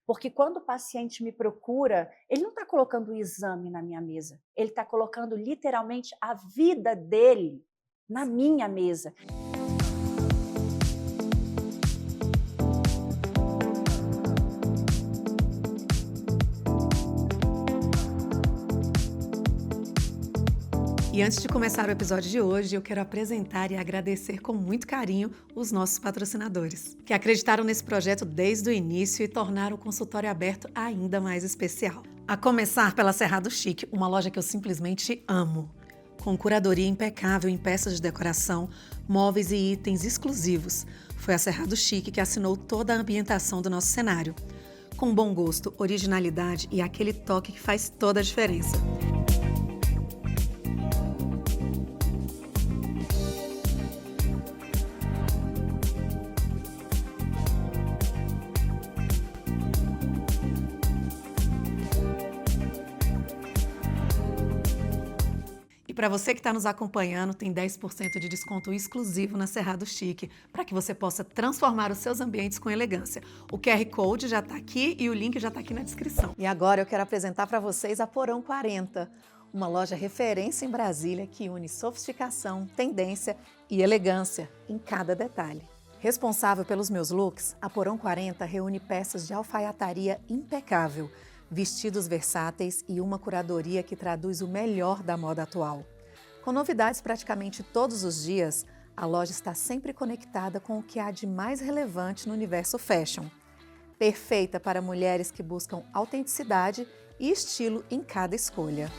Porque quando o paciente me procura, ele não está colocando o exame na minha mesa, ele está colocando literalmente a vida dele na minha mesa. E antes de começar o episódio de hoje, eu quero apresentar e agradecer com muito carinho os nossos patrocinadores, que acreditaram nesse projeto desde o início e tornaram o consultório aberto ainda mais especial. A começar pela Cerrado Chic, uma loja que eu simplesmente amo. Com curadoria impecável em peças de decoração, móveis e itens exclusivos. Foi a Cerrado Chic que assinou toda a ambientação do nosso cenário. Com bom gosto, originalidade e aquele toque que faz toda a diferença. Para você que está nos acompanhando, tem 10% de desconto exclusivo na Cerrado Chic, para que você possa transformar os seus ambientes com elegância. O QR Code já está aqui e o link já está aqui na descrição. E agora eu quero apresentar para vocês a Porão 40, uma loja referência em Brasília que une sofisticação, tendência e elegância em cada detalhe. Responsável pelos meus looks, a Porão 40 reúne peças de alfaiataria impecável, vestidos versáteis e uma curadoria que traduz o melhor da moda atual. Com novidades praticamente todos os dias, a loja está sempre conectada com o que há de mais relevante no universo fashion. Perfeita para mulheres que buscam autenticidade e estilo em cada escolha.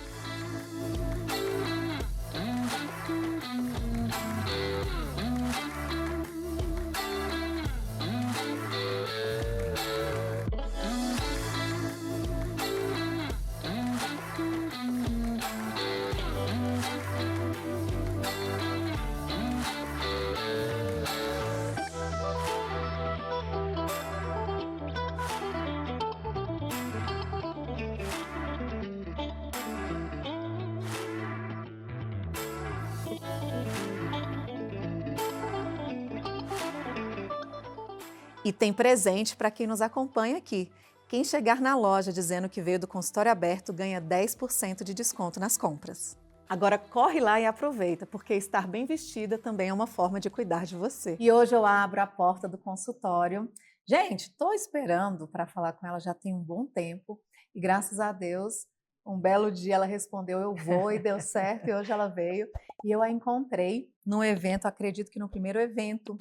E tem presente para quem nos acompanha aqui. Quem chegar na loja dizendo que veio do consultório aberto ganha 10% de desconto nas compras. Agora corre lá e aproveita, porque estar bem vestida também é uma forma de cuidar de você. E hoje eu abro a porta do consultório. Gente, estou esperando para falar com ela já tem um bom tempo e graças a Deus, um belo dia ela respondeu eu vou e deu certo e hoje ela veio. E eu a encontrei num evento, acredito que no primeiro evento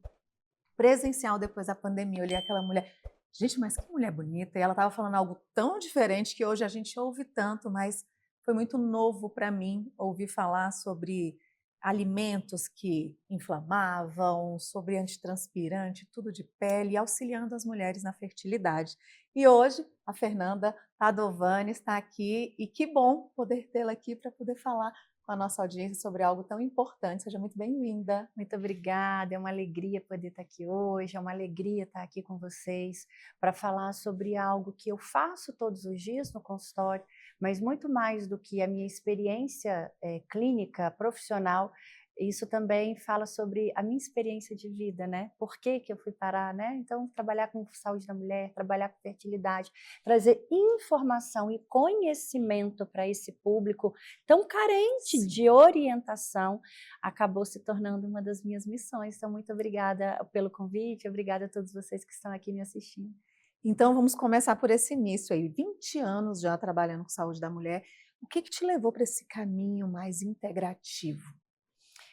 presencial depois da pandemia. Eu olhei aquela mulher, gente, mas que mulher bonita, e ela estava falando algo tão diferente que hoje a gente ouve tanto, mas foi muito novo para mim ouvir falar sobre alimentos que inflamavam, sobre antitranspirante, tudo de pele, auxiliando as mulheres na fertilidade. E hoje a Fernanda Padovani está aqui e que bom poder tê-la aqui para poder falar com a nossa audiência sobre algo tão importante. Seja muito bem-vinda. Muito obrigada, é uma alegria poder estar aqui hoje, é uma alegria estar aqui com vocês para falar sobre algo que eu faço todos os dias no consultório, mas muito mais do que a minha experiência clínica, profissional, isso também fala sobre a minha experiência de vida, né? Por que que eu fui parar, né? Então, trabalhar com saúde da mulher, trabalhar com fertilidade, trazer informação e conhecimento para esse público tão carente Sim. de orientação, acabou se tornando uma das minhas missões. Então, muito obrigada pelo convite, obrigada a todos vocês que estão aqui me assistindo. Então vamos começar por esse início aí, 20 anos já trabalhando com saúde da mulher. O que te levou para esse caminho mais integrativo?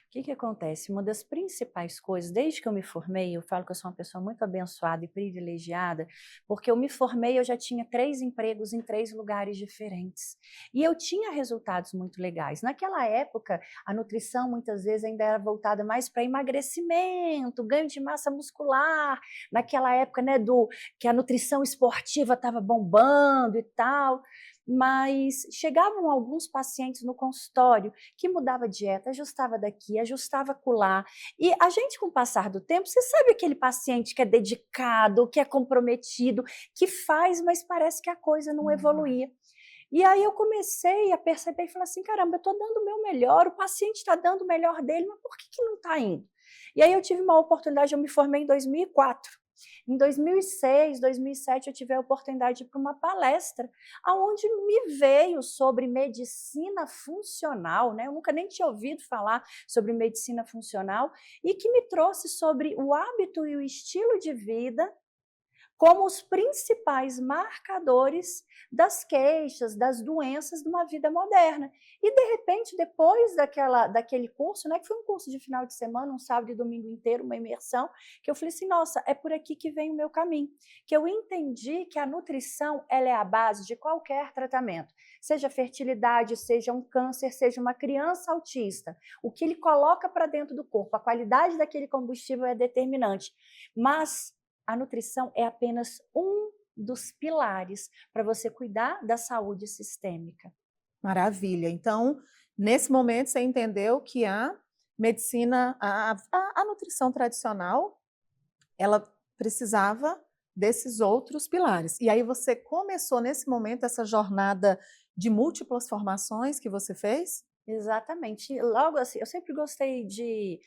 O que que acontece? Uma das principais coisas, desde que eu me formei, eu falo que eu sou uma pessoa muito abençoada e privilegiada, porque eu me formei, eu já tinha 3 empregos em 3 lugares diferentes. E eu tinha resultados muito legais. Naquela época, a nutrição muitas vezes ainda era voltada mais para emagrecimento, ganho de massa muscular. Naquela época, né, que a nutrição esportiva estava bombando e tal. Mas chegavam alguns pacientes no consultório que mudava a dieta, ajustava daqui, ajustava acolá. E a gente, com o passar do tempo, você sabe aquele paciente que é dedicado, que é comprometido, que faz, mas parece que a coisa não evoluía. E aí eu comecei a perceber e falar assim, caramba, eu estou dando o meu melhor, o paciente está dando o melhor dele, mas por que que não está indo? E aí eu tive uma oportunidade, eu me formei em 2004. Em 2006, 2007, eu tive a oportunidade de ir para uma palestra, onde me veio sobre medicina funcional, né? Eu nunca nem tinha ouvido falar sobre medicina funcional, e que me trouxe sobre o hábito e o estilo de vida como os principais marcadores das queixas, das doenças de uma vida moderna. E, de repente, depois daquele curso, né, que foi um curso de final de semana, um sábado e domingo inteiro, uma imersão, que eu falei assim, nossa, é por aqui que vem o meu caminho. Que eu entendi que a nutrição ela é a base de qualquer tratamento, seja fertilidade, seja um câncer, seja uma criança autista. O que ele coloca para dentro do corpo, a qualidade daquele combustível é determinante. Mas a nutrição é apenas um dos pilares para você cuidar da saúde sistêmica. Maravilha. Então, nesse momento, você entendeu que a medicina, a nutrição tradicional, ela precisava desses outros pilares. E aí você começou, nesse momento, essa jornada de múltiplas formações que você fez? Exatamente. Logo assim, eu sempre gostei de...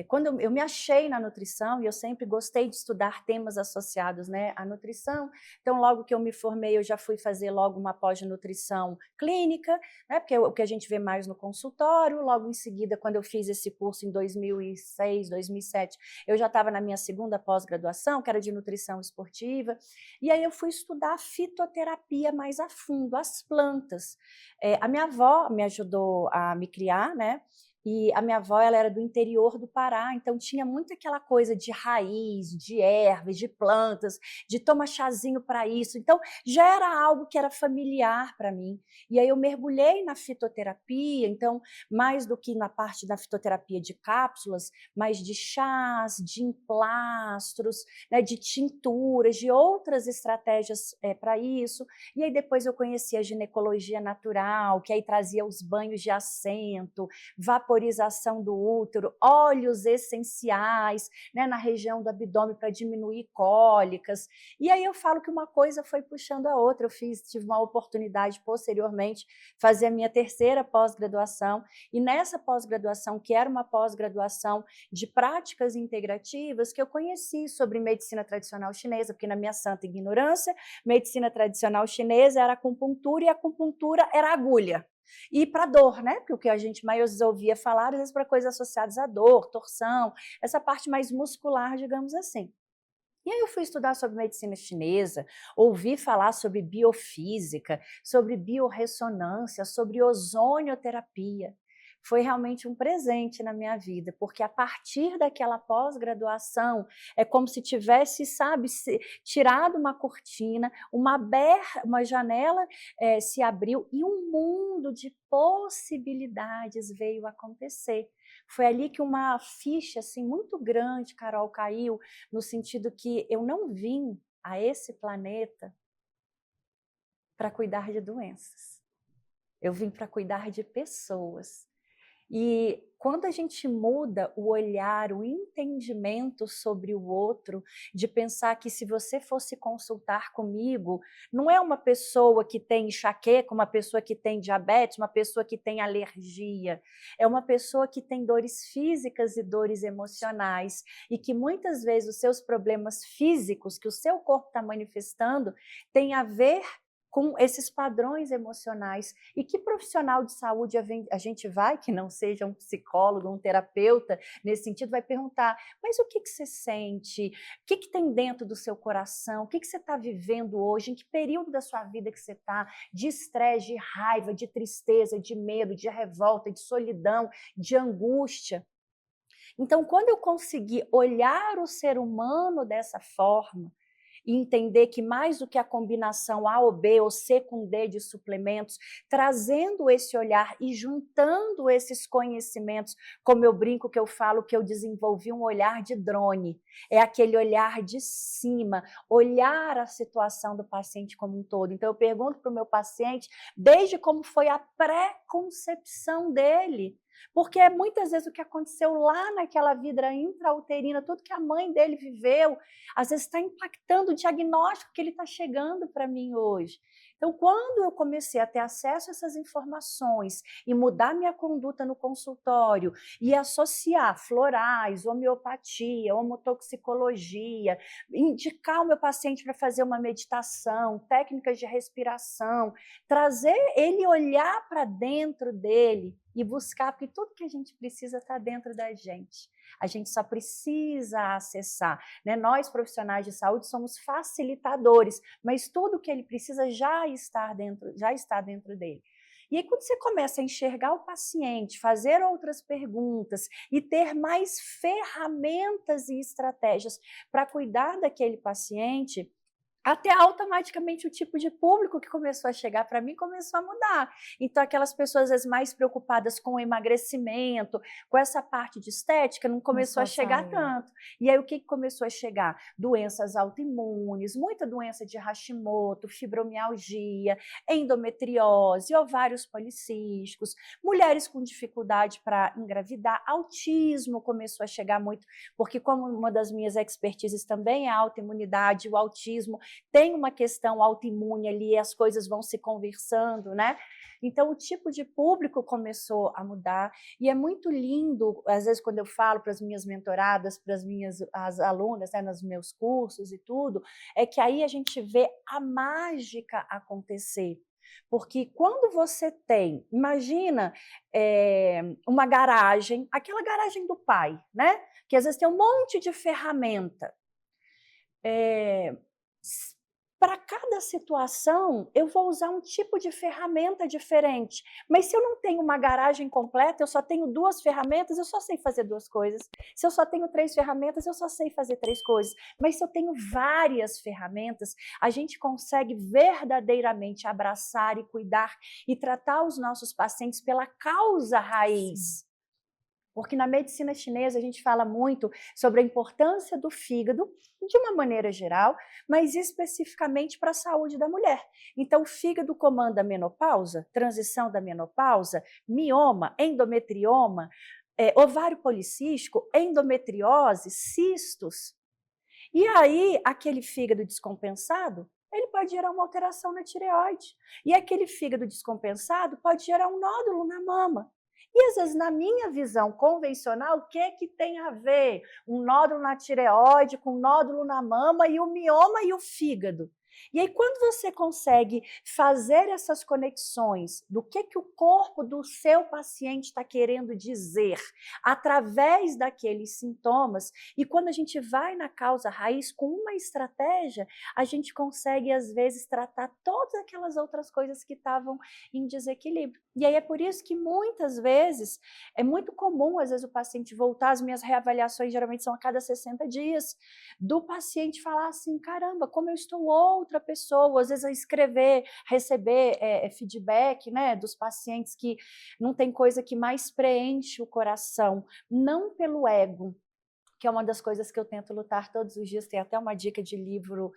quando eu me achei na nutrição, e eu sempre gostei de estudar temas associados, né, à nutrição, então logo que eu me formei, eu já fui fazer logo uma pós-nutrição clínica, né, porque é o que a gente vê mais no consultório. Logo em seguida, quando eu fiz esse curso em 2006, 2007, eu já estava na minha segunda pós-graduação, que era de nutrição esportiva, e aí eu fui estudar fitoterapia mais a fundo, as plantas. A minha avó me ajudou a me criar, né? E a minha avó, ela era do interior do Pará, então tinha muito aquela coisa de raiz, de ervas, de plantas, de tomar chazinho para isso. Então, já era algo que era familiar para mim. E aí eu mergulhei na fitoterapia, então, mais do que na parte da fitoterapia de cápsulas, mas de chás, de emplastros, né, de tinturas, de outras estratégias para isso. E aí depois eu conheci a ginecologia natural, que aí trazia os banhos de assento, vaporização do útero, óleos essenciais, né, na região do abdômen para diminuir cólicas. E aí eu falo que uma coisa foi puxando a outra. Tive uma oportunidade posteriormente fazer a minha terceira pós-graduação, e nessa pós-graduação, que era uma pós-graduação de práticas integrativas, que eu conheci sobre medicina tradicional chinesa, porque na minha santa ignorância, medicina tradicional chinesa era acupuntura, e a acupuntura era agulha. E para dor, né? Porque o que a gente mais ouvia falar, às vezes, para coisas associadas à dor, torção, essa parte mais muscular, digamos assim. E aí eu fui estudar sobre medicina chinesa, ouvi falar sobre biofísica, sobre biorressonância, sobre ozonioterapia. Foi realmente um presente na minha vida, porque a partir daquela pós-graduação, é como se tivesse, sabe, tirado uma cortina, uma janela se abriu e um mundo de possibilidades veio acontecer. Foi ali que uma ficha assim, muito grande, Carol, caiu, no sentido que eu não vim a esse planeta para cuidar de doenças. Eu vim para cuidar de pessoas. E quando a gente muda o olhar, o entendimento sobre o outro, de pensar que se você fosse consultar comigo, não é uma pessoa que tem enxaqueca, uma pessoa que tem diabetes, uma pessoa que tem alergia, é uma pessoa que tem dores físicas e dores emocionais, e que muitas vezes os seus problemas físicos que o seu corpo está manifestando tem a ver com esses padrões emocionais. E que profissional de saúde a gente vai, que não seja um psicólogo, um terapeuta, nesse sentido, vai perguntar, mas o que você sente? O que tem dentro do seu coração? O que você está vivendo hoje? Em que período da sua vida que você está? De estresse, de raiva, de tristeza, de medo, de revolta, de solidão, de angústia. Então, quando eu consegui olhar o ser humano dessa forma, e entender que mais do que a combinação A ou B ou C com D de suplementos, trazendo esse olhar e juntando esses conhecimentos, como eu brinco que eu falo que eu desenvolvi um olhar de drone, é aquele olhar de cima, olhar a situação do paciente como um todo. Então eu pergunto para o meu paciente desde como foi a pré-concepção dele, porque muitas vezes o que aconteceu lá naquela vida intrauterina, tudo que a mãe dele viveu, às vezes está impactando o diagnóstico que ele está chegando para mim hoje. Então, quando eu comecei a ter acesso a essas informações e mudar minha conduta no consultório e associar florais, homeopatia, homotoxicologia, indicar o meu paciente para fazer uma meditação, técnicas de respiração, trazer ele olhar para dentro dele e buscar, porque tudo que a gente precisa está dentro da gente. A gente só precisa acessar, né? Nós, profissionais de saúde, somos facilitadores, mas tudo que ele precisa já está dentro dele. E aí, quando você começa a enxergar o paciente, fazer outras perguntas e ter mais ferramentas e estratégias para cuidar daquele paciente, até automaticamente o tipo de público que começou a chegar para mim começou a mudar. Então, aquelas pessoas às vezes mais preocupadas com o emagrecimento, com essa parte de estética, não começou a chegar tanto. E aí, o que começou a chegar? Doenças autoimunes, muita doença de Hashimoto, fibromialgia, endometriose, ovários policísticos, mulheres com dificuldade para engravidar, autismo começou a chegar muito, porque como uma das minhas expertises também é a autoimunidade, o autismo, tem uma questão autoimune ali, as coisas vão se conversando, né? Então, o tipo de público começou a mudar e é muito lindo, às vezes, quando eu falo para as minhas mentoradas, para as alunas, né, nos meus cursos e tudo, é que aí a gente vê a mágica acontecer. Porque quando você tem, imagina uma garagem, aquela garagem do pai, né? Que às vezes tem um monte de ferramenta. Para cada situação, eu vou usar um tipo de ferramenta diferente. Mas se eu não tenho uma garagem completa, eu só tenho 2 ferramentas, eu só sei fazer 2 coisas. Se eu só tenho 3 ferramentas, eu só sei fazer 3 coisas. Mas se eu tenho várias ferramentas, a gente consegue verdadeiramente abraçar e cuidar e tratar os nossos pacientes pela causa raiz. Sim. Porque na medicina chinesa a gente fala muito sobre a importância do fígado, de uma maneira geral, mas especificamente para a saúde da mulher. Então, o fígado comanda a menopausa, transição da menopausa, mioma, endometrioma, ovário policístico, endometriose, cistos. E aí, aquele fígado descompensado, ele pode gerar uma alteração na tireoide. E aquele fígado descompensado pode gerar um nódulo na mama. E às vezes, na minha visão convencional, o que é que tem a ver um nódulo na tireoide com um nódulo na mama e o mioma e o fígado? E aí, quando você consegue fazer essas conexões do que o corpo do seu paciente está querendo dizer através daqueles sintomas, e quando a gente vai na causa raiz com uma estratégia, a gente consegue, às vezes, tratar todas aquelas outras coisas que estavam em desequilíbrio. E aí é por isso que muitas vezes é muito comum, às vezes, o paciente voltar, as minhas reavaliações geralmente são a cada 60 dias, do paciente falar assim, caramba, como eu estou outra pessoa, às vezes escrever, receber feedback, né, dos pacientes, que não tem coisa que mais preenche o coração, não pelo ego, que é uma das coisas que eu tento lutar todos os dias. Tem até uma dica de livro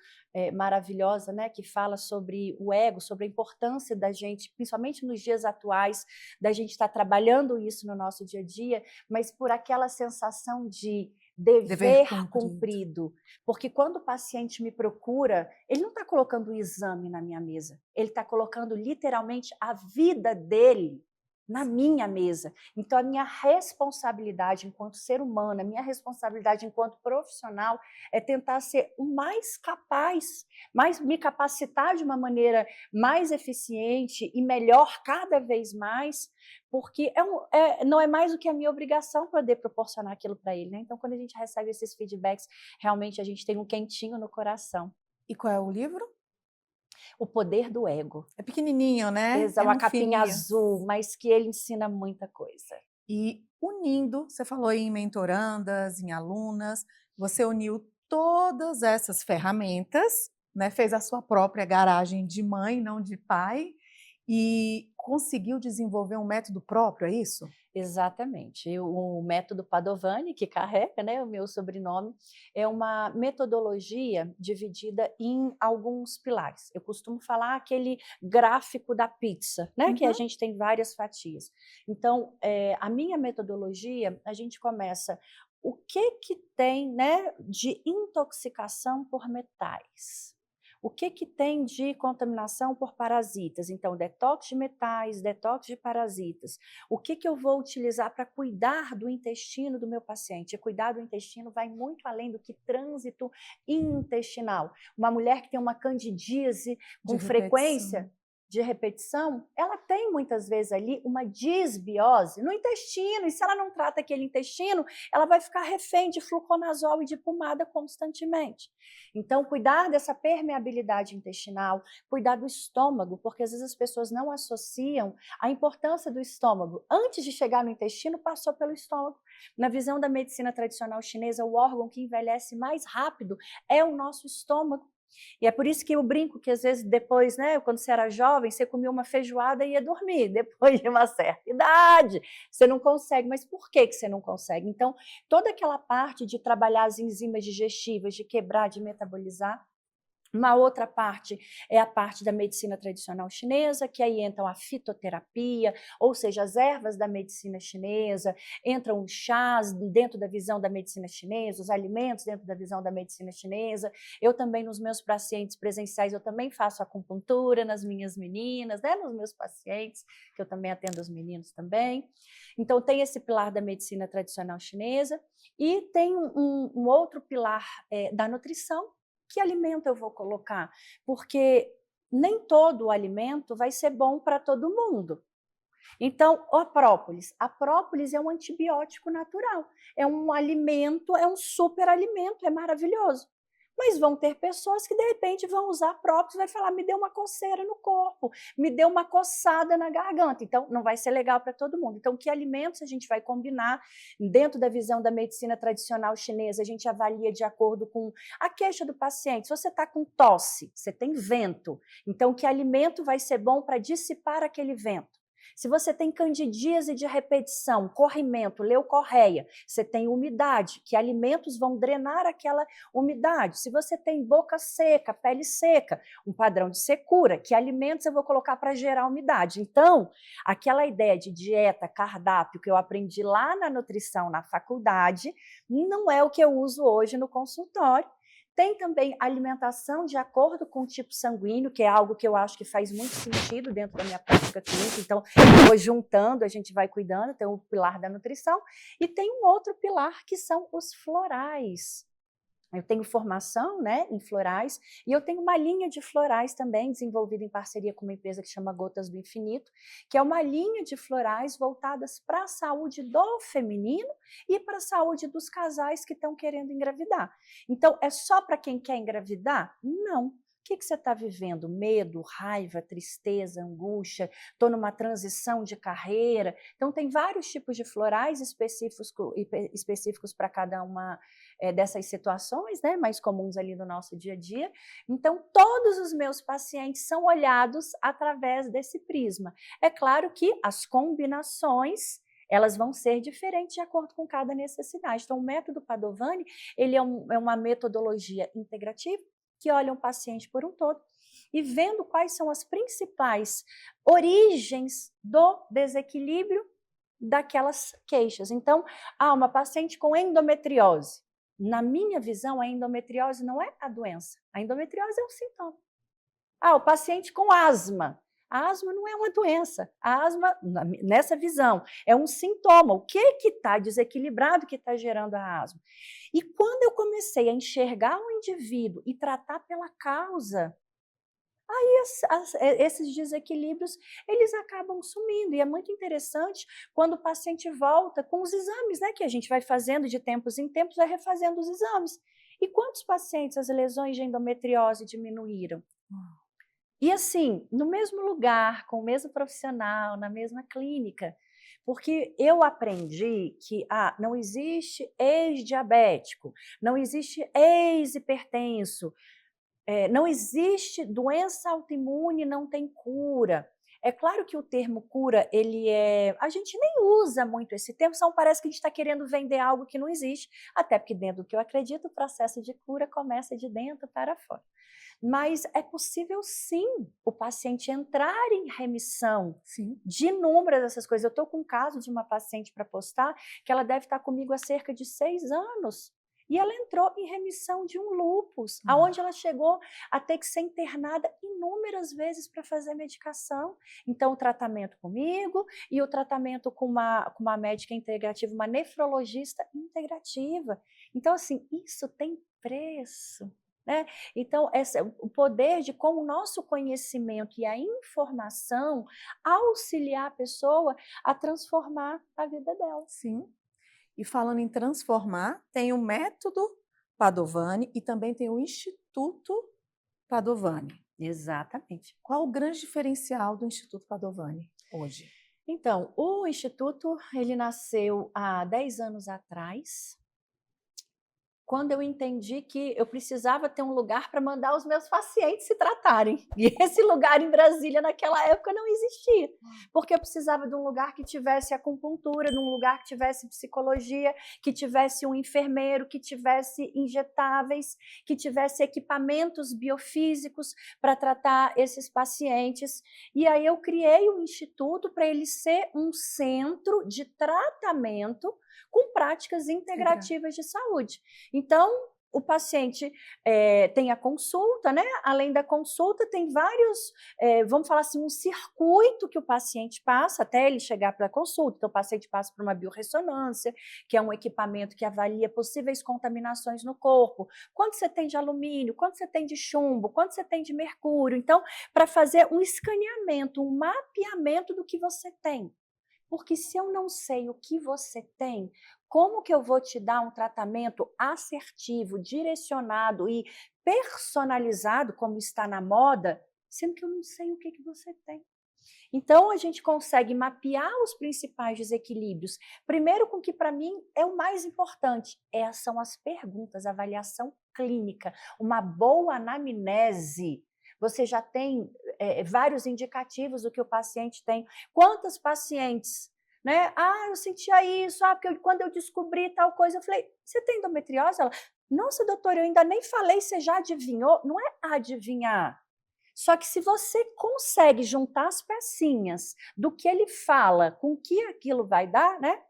maravilhosa, né, que fala sobre o ego, sobre a importância da gente, principalmente nos dias atuais, da gente estar trabalhando isso no nosso dia a dia, mas por aquela sensação de dever cumprido. Porque quando o paciente me procura, ele não está colocando um exame na minha mesa, ele está colocando literalmente a vida dele na minha mesa. Então, a minha responsabilidade enquanto ser humano, a minha responsabilidade enquanto profissional é tentar ser o mais capaz, me capacitar de uma maneira mais eficiente e melhor cada vez mais, porque não é mais do que a minha obrigação poder proporcionar aquilo para ele, né? Então, quando a gente recebe esses feedbacks, realmente a gente tem um quentinho no coração. E qual é o livro? O Poder do Ego. É pequenininho, né? É uma capinha azul, mas que ele ensina muita coisa. E unindo, você falou em mentorandas, em alunas, você uniu todas essas ferramentas, né? Fez a sua própria garagem de mãe, não de pai, e conseguiu desenvolver um método próprio, é isso? Exatamente. O método Padovani, que carrega, né, o meu sobrenome, é uma metodologia dividida em alguns pilares. Eu costumo falar aquele gráfico da pizza, né, que a gente tem várias fatias. Então, a minha metodologia, a gente começa o que tem, né, de intoxicação por metais. O que tem de contaminação por parasitas? Então, detox de metais, detox de parasitas. O que eu vou utilizar para cuidar do intestino do meu paciente? E cuidar do intestino vai muito além do que trânsito intestinal. Uma mulher que tem uma candidíase com frequência de repetição, ela tem muitas vezes ali uma disbiose no intestino, e se ela não trata aquele intestino, ela vai ficar refém de fluconazol e de pomada constantemente. Então, cuidar dessa permeabilidade intestinal, cuidar do estômago, porque às vezes as pessoas não associam a importância do estômago. Antes de chegar no intestino, passou pelo estômago. Na visão da medicina tradicional chinesa, o órgão que envelhece mais rápido é o nosso estômago. E é por isso que eu brinco que às vezes depois, né, quando você era jovem, você comia uma feijoada e ia dormir. Depois de uma certa idade, você não consegue. Mas por que você não consegue? Então, toda aquela parte de trabalhar as enzimas digestivas, de quebrar, de metabolizar. Uma outra parte é a parte da medicina tradicional chinesa, que aí entram a fitoterapia, ou seja, as ervas da medicina chinesa, entram os chás dentro da visão da medicina chinesa, os alimentos dentro da visão da medicina chinesa. Eu também, nos meus pacientes presenciais, eu também faço acupuntura nas minhas meninas, né, nos meus pacientes, que eu também atendo os meninos também. Então, tem esse pilar da medicina tradicional chinesa e tem um outro pilar da nutrição. Que alimento eu vou colocar? Porque nem todo o alimento vai ser bom para todo mundo. Então, a própolis é um antibiótico natural, é um alimento, é um super alimento, é maravilhoso. Mas vão ter pessoas que de repente vão usar própolis e vai falar, me deu uma coceira no corpo, me deu uma coçada na garganta. Então, não vai ser legal para todo mundo. Então, que alimentos a gente vai combinar? Dentro da visão da medicina tradicional chinesa, a gente avalia de acordo com a queixa do paciente. Se você está com tosse, você tem vento. Então, que alimento vai ser bom para dissipar aquele vento? Se você tem candidíase de repetição, corrimento, leucorreia, você tem umidade, que alimentos vão drenar aquela umidade? Se você tem boca seca, pele seca, um padrão de secura, que alimentos eu vou colocar para gerar umidade? Então, aquela ideia de dieta, cardápio que eu aprendi lá na nutrição, na faculdade, não é o que eu uso hoje no consultório. Tem também alimentação de acordo com o tipo sanguíneo, que é algo que eu acho que faz muito sentido dentro da minha prática clínica. Então, eu vou juntando, a gente vai cuidando, tem o pilar da nutrição. E tem um outro pilar que são os florais. Eu tenho formação, né, em florais e eu tenho uma linha de florais também desenvolvida em parceria com uma empresa que chama Gotas do Infinito, que é uma linha de florais voltadas para a saúde do feminino e para a saúde dos casais que estão querendo engravidar. Então, é só para quem quer engravidar? Não. O que você está vivendo? Medo, raiva, tristeza, angústia? Estou numa transição de carreira? Então, tem vários tipos de florais específicos para cada uma dessas situações, né, mais comuns ali no nosso dia a dia. Então, todos os meus pacientes são olhados através desse prisma. É claro que as combinações elas vão ser diferentes de acordo com cada necessidade. Então, o método Padovani, ele é uma metodologia integrativa, que olha um paciente por um todo e vendo quais são as principais origens do desequilíbrio daquelas queixas. Então, uma paciente com endometriose. Na minha visão, a endometriose não é a doença. A endometriose é um sintoma. O paciente com asma. A asma não é uma doença. A asma, nessa visão, é um sintoma. O que está desequilibrado que está gerando a asma? E quando eu comecei a enxergar o indivíduo e tratar pela causa, aí esses desequilíbrios, eles acabam sumindo. E é muito interessante quando o paciente volta com os exames, né, que a gente vai fazendo de tempos em tempos, vai refazendo os exames. E quantos pacientes as lesões de endometriose diminuíram? E assim, no mesmo lugar, com o mesmo profissional, na mesma clínica. Porque eu aprendi que não existe ex-diabético, não existe ex-hipertenso, não existe doença autoimune, não tem cura. É claro que o termo cura, a gente nem usa muito esse termo, só parece que a gente está querendo vender algo que não existe, até porque dentro do que eu acredito, o processo de cura começa de dentro para fora. Mas é possível sim o paciente entrar em remissão de inúmeras dessas coisas. Eu estou com um caso de uma paciente para postar, que ela deve estar comigo há cerca de 6 anos. E ela entrou em remissão de um lúpus, aonde ela chegou a ter que ser internada inúmeras vezes para fazer medicação. Então, o tratamento comigo e o tratamento com uma médica integrativa, uma nefrologista integrativa. Então, assim, isso tem preço. Né? Então, o poder de como o nosso conhecimento e a informação auxiliar a pessoa a transformar a vida dela. Sim. E falando em transformar, tem o método Padovani e também tem o Instituto Padovani. Exatamente. Qual o grande diferencial do Instituto Padovani hoje? Então, o Instituto, ele nasceu há 10 anos atrás, quando eu entendi que eu precisava ter um lugar para mandar os meus pacientes se tratarem. E esse lugar em Brasília, naquela época, não existia. Porque eu precisava de um lugar que tivesse acupuntura, de um lugar que tivesse psicologia, que tivesse um enfermeiro, que tivesse injetáveis, que tivesse equipamentos biofísicos para tratar esses pacientes. E aí eu criei um instituto para ele ser um centro de tratamento com práticas integrativas de saúde. Então, o paciente tem a consulta, né? Além da consulta, tem vários, vamos falar assim, um circuito que o paciente passa até ele chegar para a consulta. Então, o paciente passa por uma biorressonância, que é um equipamento que avalia possíveis contaminações no corpo. Quanto você tem de alumínio, quanto você tem de chumbo, quanto você tem de mercúrio. Então, para fazer um escaneamento, um mapeamento do que você tem. Porque se eu não sei o que você tem, como que eu vou te dar um tratamento assertivo, direcionado e personalizado, como está na moda, sendo que eu não sei o que você tem? Então, a gente consegue mapear os principais desequilíbrios. Primeiro, com que para mim é o mais importante, são as perguntas, a avaliação clínica, uma boa anamnese. Você já tem vários indicativos do que o paciente tem. Quantas pacientes, né? Ah, eu sentia isso, porque quando eu descobri tal coisa, eu falei, você tem endometriose? Ela, nossa, doutora, eu ainda nem falei, você já adivinhou? Não é adivinhar. Só que se você consegue juntar as pecinhas do que ele fala com o que aquilo vai dar, né?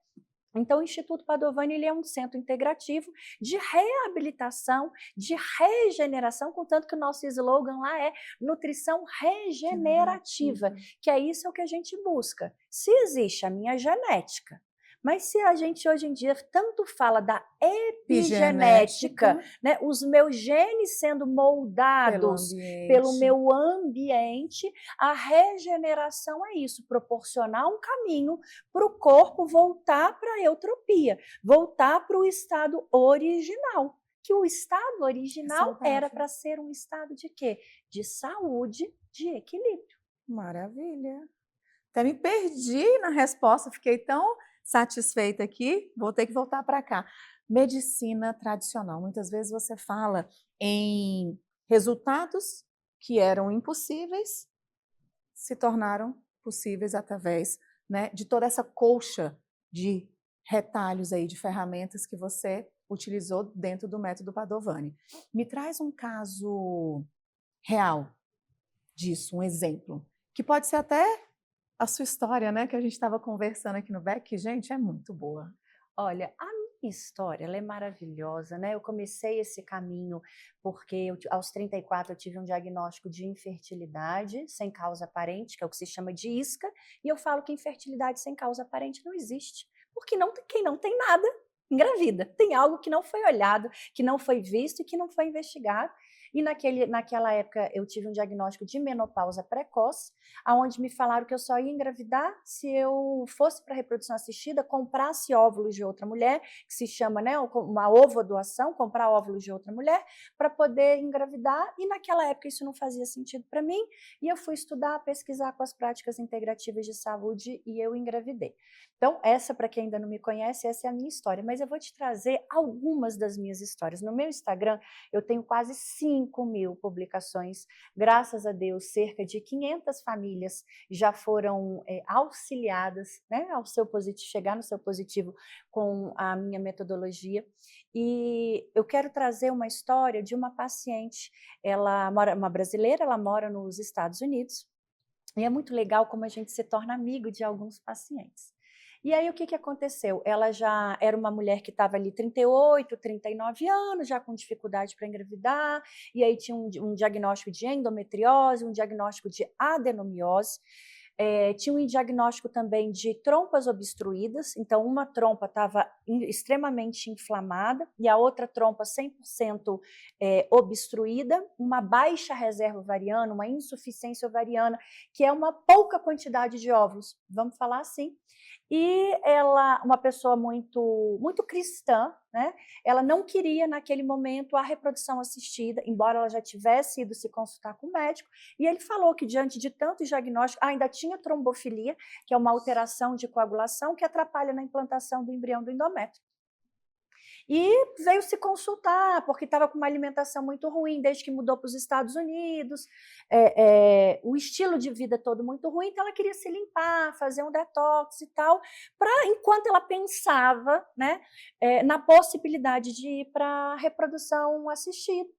Então, o Instituto Padovani ele é um centro integrativo de reabilitação, de regeneração, contanto que o nosso slogan lá é nutrição regenerativa, que é isso que a gente busca. Se existe a minha genética, mas se a gente hoje em dia tanto fala da epigenética, né, os meus genes sendo moldados pelo meu ambiente, a regeneração é isso, proporcionar um caminho para o corpo voltar para a eutropia, voltar para o estado original. Que o estado original era para ser um estado de quê? De saúde, de equilíbrio. Maravilha. Até me perdi na resposta, fiquei tão satisfeita aqui, vou ter que voltar para cá. Medicina tradicional. Muitas vezes você fala em resultados que eram impossíveis, se tornaram possíveis através, né, de toda essa colcha de retalhos aí, de ferramentas que você utilizou dentro do método Padovani. Me traz um caso real disso, um exemplo, que pode ser até a sua história, né, que a gente estava conversando aqui no back, que, gente, é muito boa. Olha, a minha história, ela é maravilhosa, né? Eu comecei esse caminho porque aos 34 eu tive um diagnóstico de infertilidade sem causa aparente, que é o que se chama de isca, e eu falo que infertilidade sem causa aparente não existe, porque quem não tem nada engravida. Tem algo que não foi olhado, que não foi visto e que não foi investigado. E naquela época eu tive um diagnóstico de menopausa precoce, onde me falaram que eu só ia engravidar se eu fosse para reprodução assistida, comprasse óvulos de outra mulher, que se chama, né, uma ovodoação, comprar óvulos de outra mulher, para poder engravidar. E naquela época isso não fazia sentido para mim, e eu fui estudar, pesquisar com as práticas integrativas de saúde e eu engravidei. Então, essa, para quem ainda não me conhece, essa é a minha história, mas eu vou te trazer algumas das minhas histórias. No meu Instagram, eu tenho quase 5.000 publicações, graças a Deus, cerca de 500 famílias já foram auxiliadas, né, ao seu positivo, chegar no seu positivo com a minha metodologia. E eu quero trazer uma história de uma paciente, uma brasileira, ela mora nos Estados Unidos, e é muito legal como a gente se torna amigo de alguns pacientes. E aí, o que aconteceu? Ela já era uma mulher que estava ali 38, 39 anos, já com dificuldade para engravidar, e aí tinha um diagnóstico de endometriose, um diagnóstico de adenomiose, tinha um diagnóstico também de trompas obstruídas, então uma trompa estava extremamente inflamada e a outra trompa 100% obstruída, uma baixa reserva ovariana, uma insuficiência ovariana, que é uma pouca quantidade de óvulos, vamos falar assim. E ela, uma pessoa muito cristã, né? Ela não queria naquele momento a reprodução assistida, embora ela já tivesse ido se consultar com o médico, e ele falou que diante de tantos diagnósticos, ainda tinha trombofilia, que é uma alteração de coagulação que atrapalha na implantação do embrião do endométrio. E veio se consultar, porque estava com uma alimentação muito ruim, desde que mudou para os Estados Unidos, o estilo de vida todo muito ruim, então ela queria se limpar, fazer um detox e tal, enquanto ela pensava, né, na possibilidade de ir para a reprodução assistida.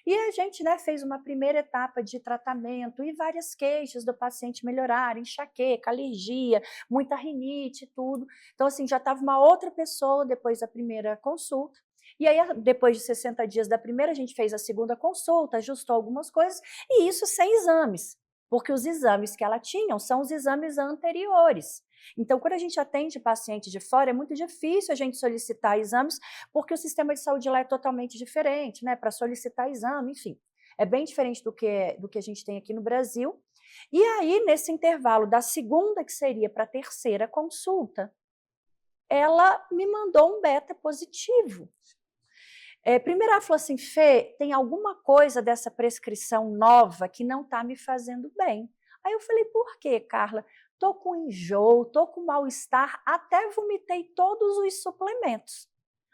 E a gente, né, fez uma primeira etapa de tratamento e várias queixas do paciente melhorarem, enxaqueca, alergia, muita rinite, tudo. Então, assim, já estava uma outra pessoa depois da primeira consulta. E aí, depois de 60 dias da primeira, a gente fez a segunda consulta, ajustou algumas coisas, e isso sem exames, porque os exames que ela tinha são os exames anteriores. Então, quando a gente atende paciente de fora, é muito difícil a gente solicitar exames, porque o sistema de saúde lá é totalmente diferente, né? Para solicitar exame, enfim. É bem diferente do que a gente tem aqui no Brasil. E aí, nesse intervalo da segunda, que seria para a terceira consulta, ela me mandou um beta positivo. Primeiro ela falou assim, Fê, tem alguma coisa dessa prescrição nova que não está me fazendo bem. Aí eu falei, por quê, Carla? Tô com enjoo, tô com mal-estar, até vomitei todos os suplementos.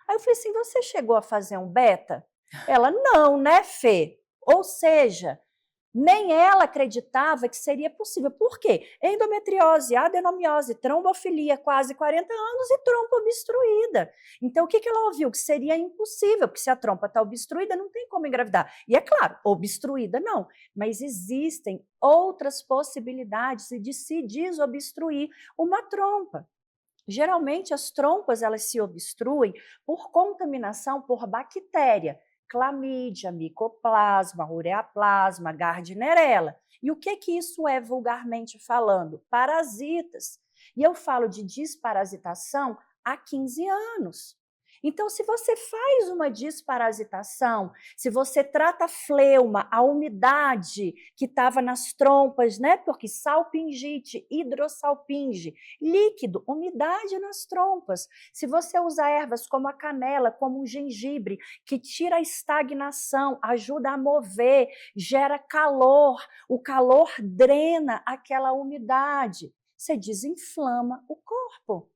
Aí eu falei assim, você chegou a fazer um beta? Ela, não, né, Fê? Ou seja, nem ela acreditava que seria possível. Por quê? Endometriose, adenomiose, trombofilia, quase 40 anos e trompa obstruída. Então, o que ela ouviu? Que seria impossível, porque se a trompa está obstruída, não tem como engravidar. E é claro, obstruída não, mas existem outras possibilidades de se desobstruir uma trompa. Geralmente, as trompas elas se obstruem por contaminação por bactéria, clamídia, micoplasma, ureaplasma, gardnerella. E o que isso é vulgarmente falando? Parasitas. E eu falo de desparasitação há 15 anos. Então, se você faz uma desparasitação, se você trata a fleuma, a umidade que estava nas trompas, né? Porque salpingite, hidrossalpinge, líquido, umidade nas trompas. Se você usa ervas como a canela, como o gengibre, que tira a estagnação, ajuda a mover, gera calor, o calor drena aquela umidade, você desinflama o corpo.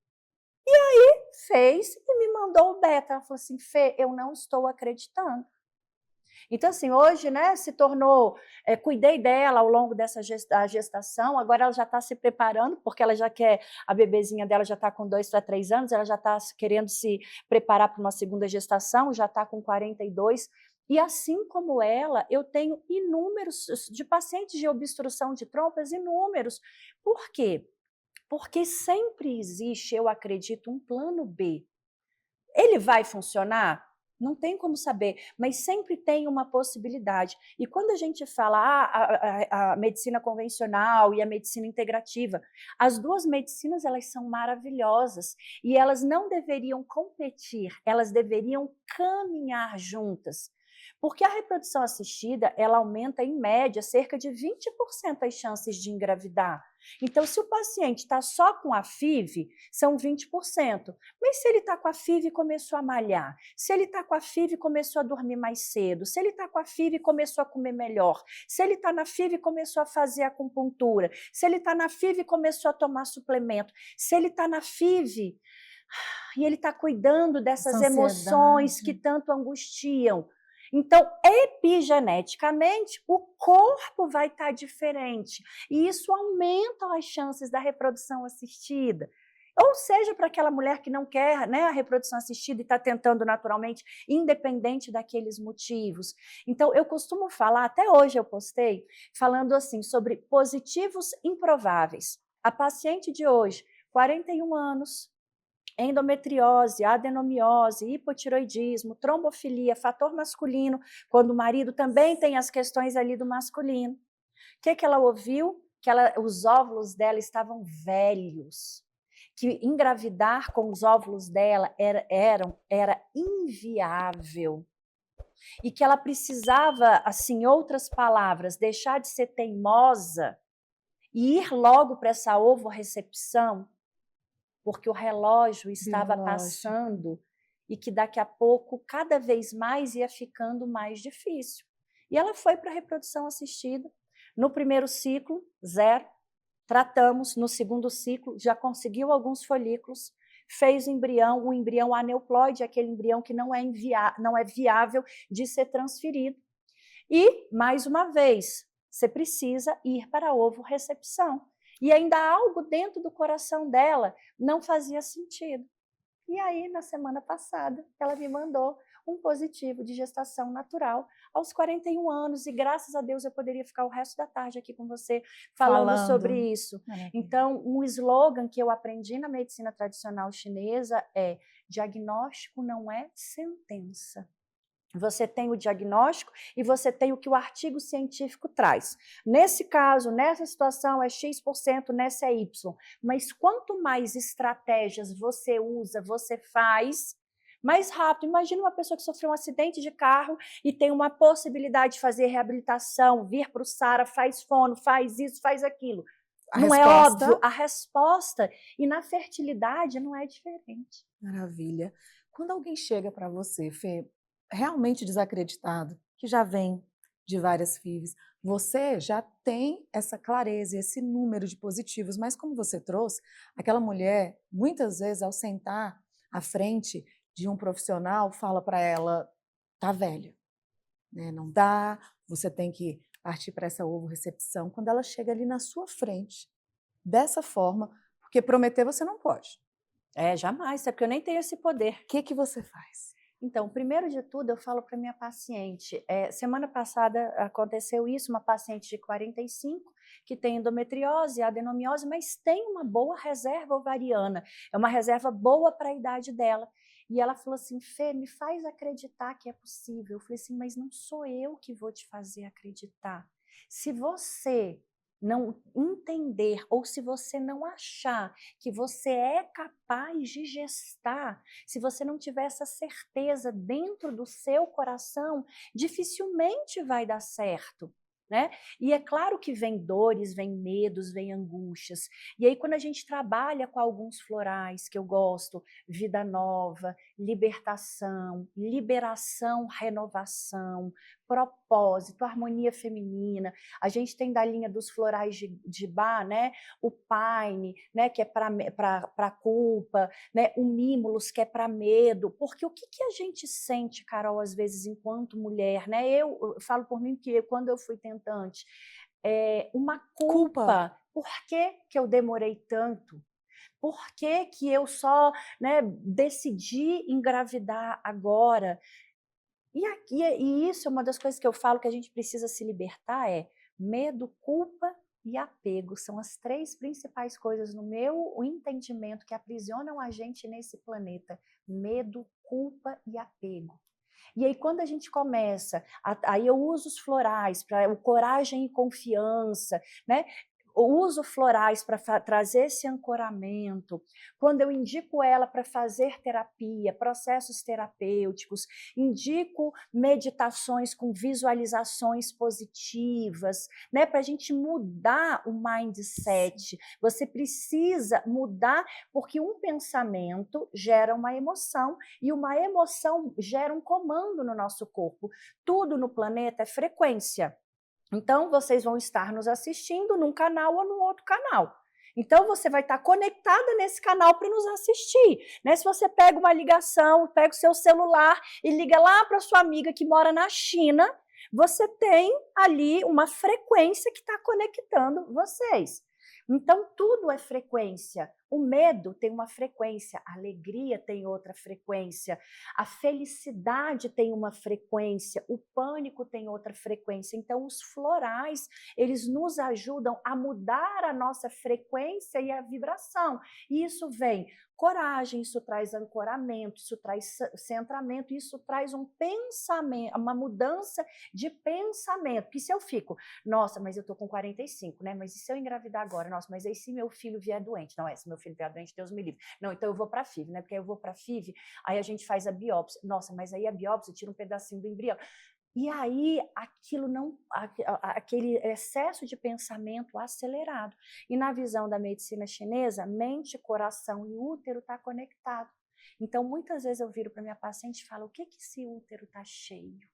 E aí fez e me mandou o beta. Ela falou assim, Fê, eu não estou acreditando. Então, assim, hoje, né, se tornou, cuidei dela ao longo dessa gestação, agora ela já está se preparando, porque ela já quer, a bebezinha dela já está com 2 para 3 anos, ela já está querendo se preparar para uma segunda gestação, já está com 42, e assim como ela, eu tenho inúmeros, de pacientes de obstrução de trompas, inúmeros. Por quê? Porque sempre existe, eu acredito, um plano B. Ele vai funcionar? Não tem como saber, mas sempre tem uma possibilidade. E quando a gente fala a medicina convencional e a medicina integrativa, as duas medicinas elas são maravilhosas e elas não deveriam competir, elas deveriam caminhar juntas. Porque a reprodução assistida, ela aumenta em média cerca de 20% as chances de engravidar. Então, se o paciente está só com a FIV, são 20%. Mas se ele está com a FIV e começou a malhar, se ele está com a FIV e começou a dormir mais cedo, se ele está com a FIV e começou a comer melhor, se ele está na FIV e começou a fazer acupuntura, se ele está na FIV e começou a tomar suplemento, se ele está na FIV e ele está cuidando dessas emoções que tanto angustiam. Então, epigeneticamente, o corpo vai estar diferente e isso aumenta as chances da reprodução assistida. Ou seja, para aquela mulher que não quer, né, a reprodução assistida e está tentando naturalmente, independente daqueles motivos. Então, eu costumo falar, até hoje eu postei, falando assim sobre positivos improváveis. A paciente de hoje 41 anos, endometriose, adenomiose, hipotiroidismo, trombofilia, fator masculino, quando o marido também tem as questões ali do masculino. O que ela ouviu? Que os óvulos dela estavam velhos, que engravidar com os óvulos dela era inviável, e que ela precisava, assim, outras palavras, deixar de ser teimosa e ir logo para essa ovorrecepção, porque o relógio estava passando e que daqui a pouco, cada vez mais, ia ficando mais difícil. E ela foi para a reprodução assistida. No primeiro ciclo, 0. Tratamos. No segundo ciclo, já conseguiu alguns folículos, fez o embrião aneuploide, aquele embrião que não é viável de ser transferido. E, mais uma vez, você precisa ir para a ovorrecepção. E ainda algo dentro do coração dela não fazia sentido. E aí, na semana passada, ela me mandou um positivo de gestação natural aos 41 anos, e graças a Deus eu poderia ficar o resto da tarde aqui com você falando sobre isso. Então, um slogan que eu aprendi na medicina tradicional chinesa é: diagnóstico não é sentença. Você tem o diagnóstico e você tem o que o artigo científico traz. Nesse caso, nessa situação é X%, nessa é Y. Mas quanto mais estratégias você usa, você faz, mais rápido. Imagina uma pessoa que sofreu um acidente de carro e tem uma possibilidade de fazer reabilitação, vir para o SARA, faz fono, faz isso, faz aquilo. Não é óbvio? A resposta. E na fertilidade não é diferente. Maravilha. Quando alguém chega para você, Fê, realmente desacreditado, que já vem de várias FIVs, você já tem essa clareza, esse número de positivos, mas como você trouxe, aquela mulher, muitas vezes, ao sentar à frente de um profissional, fala para ela: tá velho, né? Não dá, você tem que partir para essa ovorrecepção. Quando ela chega ali na sua frente, dessa forma, porque prometer você não pode. Jamais, é porque eu nem tenho esse poder. O que você faz? Então, primeiro de tudo, eu falo para minha paciente, semana passada aconteceu isso, uma paciente de 45, que tem endometriose, adenomiose, mas tem uma boa reserva ovariana, é uma reserva boa para a idade dela. E ela falou assim: Fê, me faz acreditar que é possível. Eu falei assim: mas não sou eu que vou te fazer acreditar. Se você não entender, ou se você não achar que você é capaz de gestar, se você não tiver essa certeza dentro do seu coração, dificilmente vai dar certo. Né? E é claro que vem dores, vem medos, vem angústias. E aí, quando a gente trabalha com alguns florais que eu gosto, vida nova, libertação, liberação, renovação, propósito, harmonia feminina, a gente tem da linha dos florais de Bach, né? O Paine, né? Que é para culpa, né? O Mimulus, que é para medo. Porque o que a gente sente, Carol, às vezes, enquanto mulher, né? Eu falo por mim que quando eu fui tentante, uma culpa. Por que eu demorei tanto? Por que eu só, né, decidi engravidar agora? E isso é uma das coisas que eu falo que a gente precisa se libertar, medo, culpa e apego. São as 3 principais coisas, no meu entendimento, que aprisionam a gente nesse planeta. Medo, culpa e apego. E aí, quando a gente começa, aí eu uso os florais para o coragem e confiança, né? Eu uso florais para trazer esse ancoramento. Quando eu indico ela para fazer terapia, processos terapêuticos, indico meditações com visualizações positivas, né, para a gente mudar o mindset. Você precisa mudar, porque um pensamento gera uma emoção e uma emoção gera um comando no nosso corpo. Tudo no planeta é frequência. Então, vocês vão estar nos assistindo num canal ou no outro canal. Então, você vai estar conectada nesse canal para nos assistir. Né? Se você pega uma ligação, pega o seu celular e liga lá para sua amiga que mora na China, você tem ali uma frequência que está conectando vocês. Então, tudo é frequência. O medo tem uma frequência, a alegria tem outra frequência, a felicidade tem uma frequência, o pânico tem outra frequência. Então, os florais, eles nos ajudam a mudar a nossa frequência e a vibração. E isso vem coragem, isso traz ancoramento, isso traz centramento, isso traz um pensamento, uma mudança de pensamento. Porque se eu fico, nossa, mas eu tô com 45, né? Mas e se eu engravidar agora? Nossa, mas aí se meu filho vier doente? Não, se meu filho vier doente, Deus me livre. Não, então eu vou para a FIV, né? Porque eu vou para a FIV, aí a gente faz a biópsia. Nossa, mas aí a biópsia tira um pedacinho do embrião. E aí aquilo não, aquele excesso de pensamento acelerado. E na visão da medicina chinesa, mente, coração e útero está conectado. Então, muitas vezes eu viro para minha paciente e falo, o que esse útero está cheio?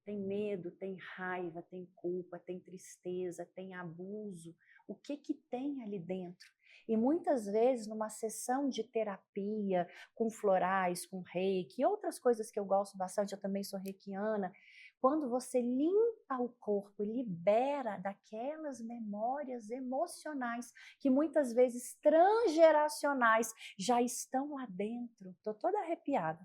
Tem medo, tem raiva, tem culpa, tem tristeza, tem abuso. O que tem ali dentro? E muitas vezes, numa sessão de terapia, com florais, com reiki, e outras coisas que eu gosto bastante, eu também sou reikiana, quando você limpa o corpo e libera daquelas memórias emocionais que muitas vezes transgeracionais já estão lá dentro. Estou toda arrepiada.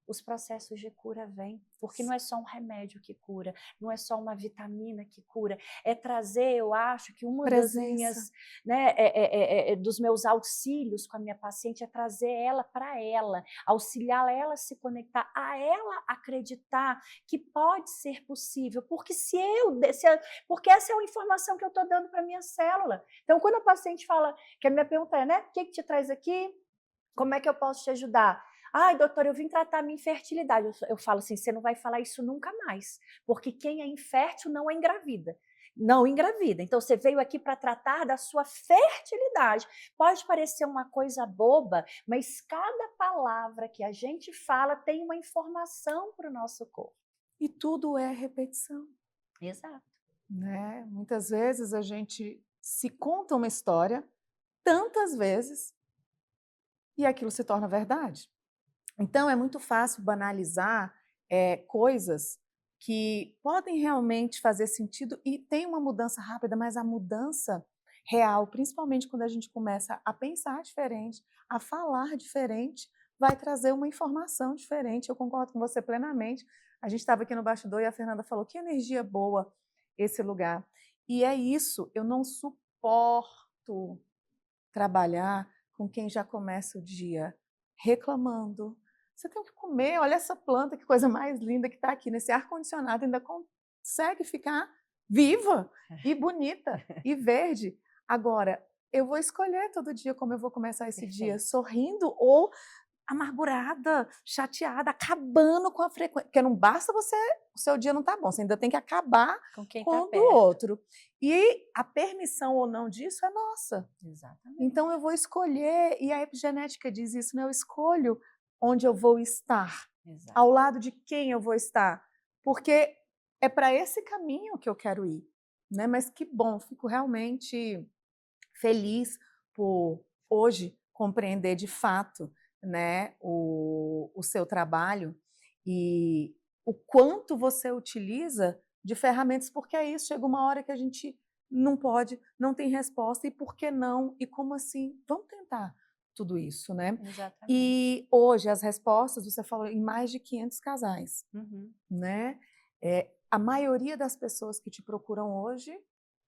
Os processos de cura vêm, porque não é só um remédio que cura, não é só uma vitamina que cura, é trazer, eu acho que uma das minhas, né, dos meus auxílios com a minha paciente é trazer ela para ela, auxiliá-la a ela se conectar, a ela acreditar que pode ser possível, porque porque essa é a informação que eu estou dando para a minha célula. Então, quando a paciente fala, que a minha pergunta é, né, o que te traz aqui? Como é que eu posso te ajudar? Ai, doutora, eu vim tratar minha infertilidade. Eu falo assim, você não vai falar isso nunca mais, porque quem é infértil não é engravida. Não engravida. Então, você veio aqui para tratar da sua fertilidade. Pode parecer uma coisa boba, mas cada palavra que a gente fala tem uma informação para o nosso corpo. E tudo é repetição. Exato. Né? Muitas vezes a gente se conta uma história tantas vezes e aquilo se torna verdade. Então, é muito fácil banalizar coisas que podem realmente fazer sentido e tem uma mudança rápida, mas a mudança real, principalmente quando a gente começa a pensar diferente, a falar diferente, vai trazer uma informação diferente. Eu concordo com você plenamente. A gente estava aqui no bastidor e a Fernanda falou que energia boa esse lugar. E é isso, eu não suporto trabalhar com quem já começa o dia reclamando. Você tem que comer, olha essa planta, que coisa mais linda que está aqui, nesse ar-condicionado, ainda consegue ficar viva e bonita e verde. Agora, eu vou escolher todo dia como eu vou começar esse dia, sorrindo ou amargurada, chateada, acabando com a frequência. Porque não basta o seu dia não tá bom, você ainda tem que acabar com quem com tá o do perto. outro. E a permissão ou não disso é nossa. Exatamente. Então eu vou escolher, e a epigenética diz isso, né? Eu escolho onde eu vou estar, Exato. ao lado de quem eu vou estar, porque é para esse caminho que eu quero ir, né? Mas que bom, fico realmente feliz por hoje compreender de fato, né, o seu trabalho e o quanto você utiliza de ferramentas, porque é isso, chega uma hora que a gente não pode, não tem resposta, e por que não? E como assim? Vamos tentar tudo isso, né? Exatamente. E hoje as respostas, você falou, em mais de 500 casais, né? A maioria das pessoas que te procuram hoje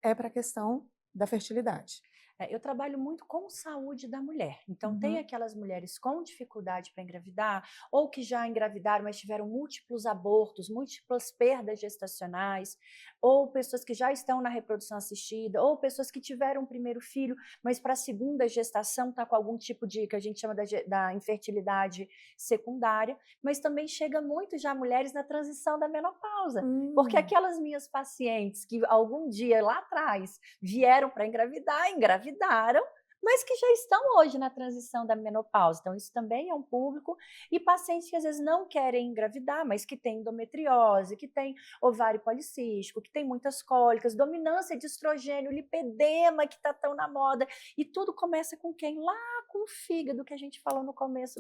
é para a questão da fertilidade. Eu trabalho muito com saúde da mulher. Então, tem aquelas mulheres com dificuldade para engravidar, ou que já engravidaram, mas tiveram múltiplos abortos, múltiplas perdas gestacionais, ou pessoas que já estão na reprodução assistida, ou pessoas que tiveram um primeiro filho, mas para a segunda gestação está com algum tipo de, que a gente chama da infertilidade secundária, mas também chega muito já mulheres na transição da menopausa, porque aquelas minhas pacientes que algum dia lá atrás vieram para engravidaram, mas que já estão hoje na transição da menopausa. Então, isso também é um público. E pacientes que às vezes não querem engravidar, mas que têm endometriose, que têm ovário policístico, que têm muitas cólicas, dominância de estrogênio, lipedema, que está tão na moda. E tudo começa com quem? Lá com o fígado, que a gente falou no começo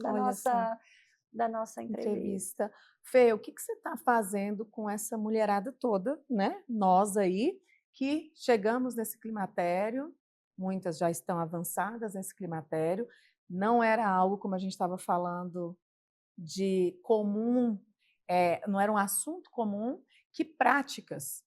da nossa entrevista. Fê, o que você está fazendo com essa mulherada toda, né? Nós aí, que chegamos nesse climatério, muitas já estão avançadas nesse climatério. Não era algo, como a gente estava falando, de comum, não era um assunto comum. Que práticas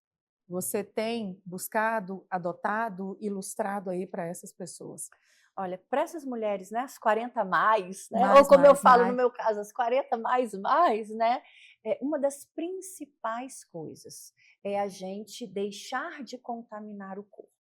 você tem buscado, adotado, ilustrado aí para essas pessoas? Olha, para essas mulheres, né, as 40 mais, né, ou Mais, como eu mais, falo no mais. meu caso, as 40 mais, né, uma das principais coisas é a gente deixar de contaminar o corpo.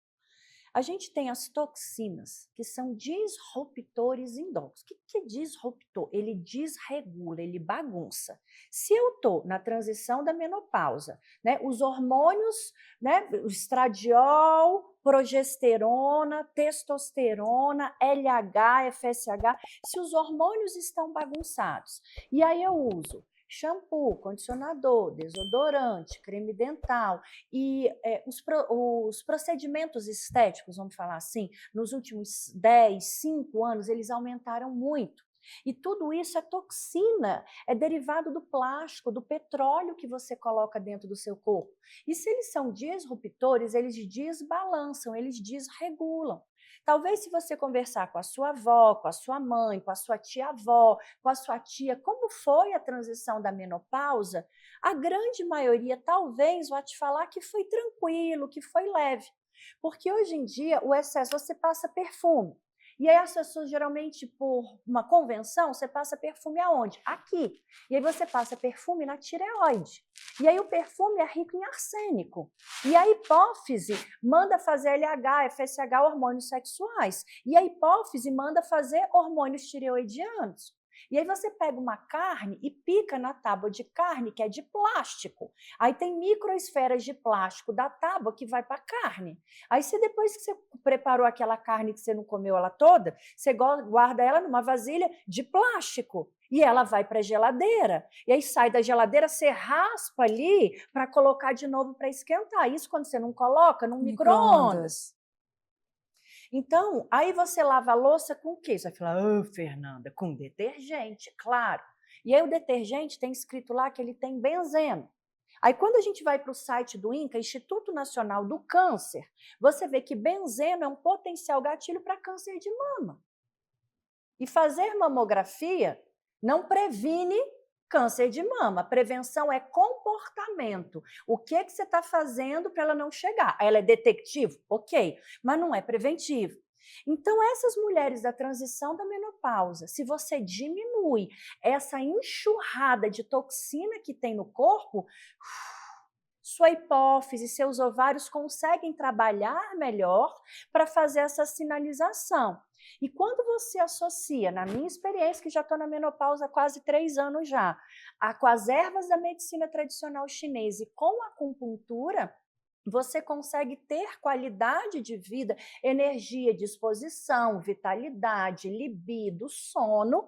A gente tem as toxinas, que são disruptores endócrinos. O que é disruptor? Ele desregula, ele bagunça. Se eu estou na transição da menopausa, né, os hormônios, né, o estradiol, progesterona, testosterona, LH, FSH, se os hormônios estão bagunçados, e aí eu uso shampoo, condicionador, desodorante, creme dental e os procedimentos estéticos, vamos falar assim, nos últimos 10, 5 anos, eles aumentaram muito. E tudo isso é toxina, é derivado do plástico, do petróleo que você coloca dentro do seu corpo. E se eles são disruptores, eles desbalançam, eles desregulam. Talvez se você conversar com a sua avó, com a sua mãe, com a sua tia-avó, com a sua tia, como foi a transição da menopausa, a grande maioria talvez vá te falar que foi tranquilo, que foi leve. Porque hoje em dia o excesso, você passa perfume. E aí as pessoas geralmente, por uma convenção, você passa perfume aonde? Aqui. E aí você passa perfume na tireoide. E aí o perfume é rico em arsênico. E a hipófise manda fazer LH, FSH, hormônios sexuais. E a hipófise manda fazer hormônios tireoidianos. E aí você pega uma carne e pica na tábua de carne, que é de plástico. Aí tem microesferas de plástico da tábua que vai para a carne. Aí você, depois que você preparou aquela carne que você não comeu ela toda, você guarda ela numa vasilha de plástico. E ela vai para a geladeira. E aí sai da geladeira, você raspa ali para colocar de novo para esquentar. Isso quando você não coloca no micro-ondas. Então, aí você lava a louça com o quê? Você vai falar, Fernanda, com detergente, claro. E aí o detergente tem escrito lá que ele tem benzeno. Aí quando a gente vai para o site do INCA, Instituto Nacional do Câncer, você vê que benzeno é um potencial gatilho para câncer de mama. E fazer mamografia não previne câncer de mama. Prevenção é comportamento. O que você está fazendo para ela não chegar? Ela é detectivo? Ok, mas não é preventivo. Então, essas mulheres da transição da menopausa, se você diminui essa enxurrada de toxina que tem no corpo, sua hipófise, seus ovários conseguem trabalhar melhor para fazer essa sinalização. E quando você associa, na minha experiência, que já estou na menopausa há quase 3 anos já, com as ervas da medicina tradicional chinesa e com a acupuntura, você consegue ter qualidade de vida, energia, disposição, vitalidade, libido, sono,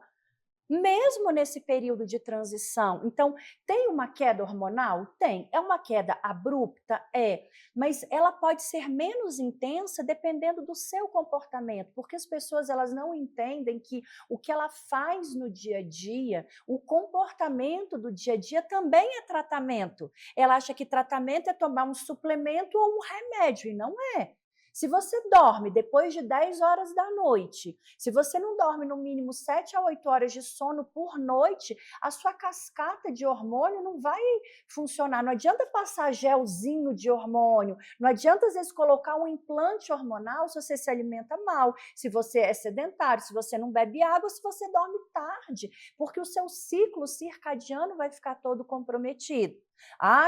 mesmo nesse período de transição. Então, tem uma queda hormonal? Tem. É uma queda abrupta? É. Mas ela pode ser menos intensa dependendo do seu comportamento, porque as pessoas elas não entendem que o que ela faz no dia a dia, o comportamento do dia a dia também é tratamento. Ela acha que tratamento é tomar um suplemento ou um remédio, e não é. Se você dorme depois de 10 horas da noite, se você não dorme no mínimo 7 a 8 horas de sono por noite, a sua cascata de hormônio não vai funcionar. Não adianta passar gelzinho de hormônio, não adianta às vezes colocar um implante hormonal se você se alimenta mal, se você é sedentário, se você não bebe água, se você dorme tarde, porque o seu ciclo circadiano vai ficar todo comprometido.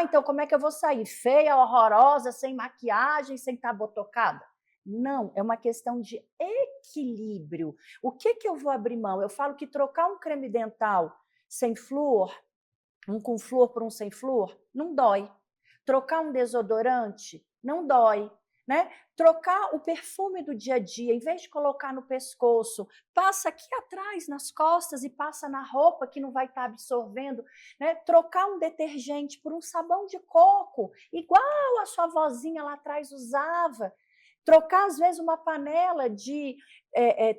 Então como é que eu vou sair? Feia, horrorosa, sem maquiagem, sem estar botocada? Não, é uma questão de equilíbrio. O que eu vou abrir mão? Eu falo que trocar um creme dental sem flúor, um com flúor por um sem flúor, não dói. Trocar um desodorante, não dói. Né? Trocar o perfume do dia a dia, em vez de colocar no pescoço, passa aqui atrás, nas costas, e passa na roupa que não vai estar absorvendo. Né? Trocar um detergente por um sabão de coco, igual a sua vozinha lá atrás usava. Trocar, às vezes, uma panela de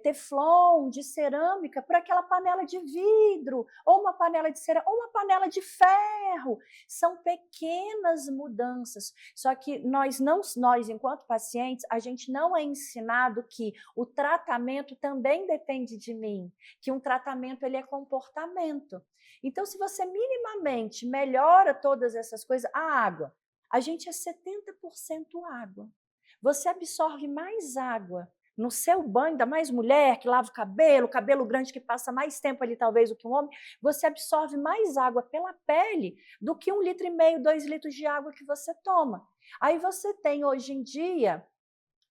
teflon, de cerâmica, por aquela panela de vidro, ou uma panela de cerâmica, ou uma panela de ferro. São pequenas mudanças. Só que nós, enquanto pacientes, a gente não é ensinado que o tratamento também depende de mim, que um tratamento ele é comportamento. Então, se você minimamente melhora todas essas coisas, a água, a gente é 70% água. Você absorve mais água no seu banho, ainda mais mulher que lava o cabelo grande que passa mais tempo ali talvez do que um homem, você absorve mais água pela pele do que 1,5 litro, 2 litros de água que você toma. Aí você tem hoje em dia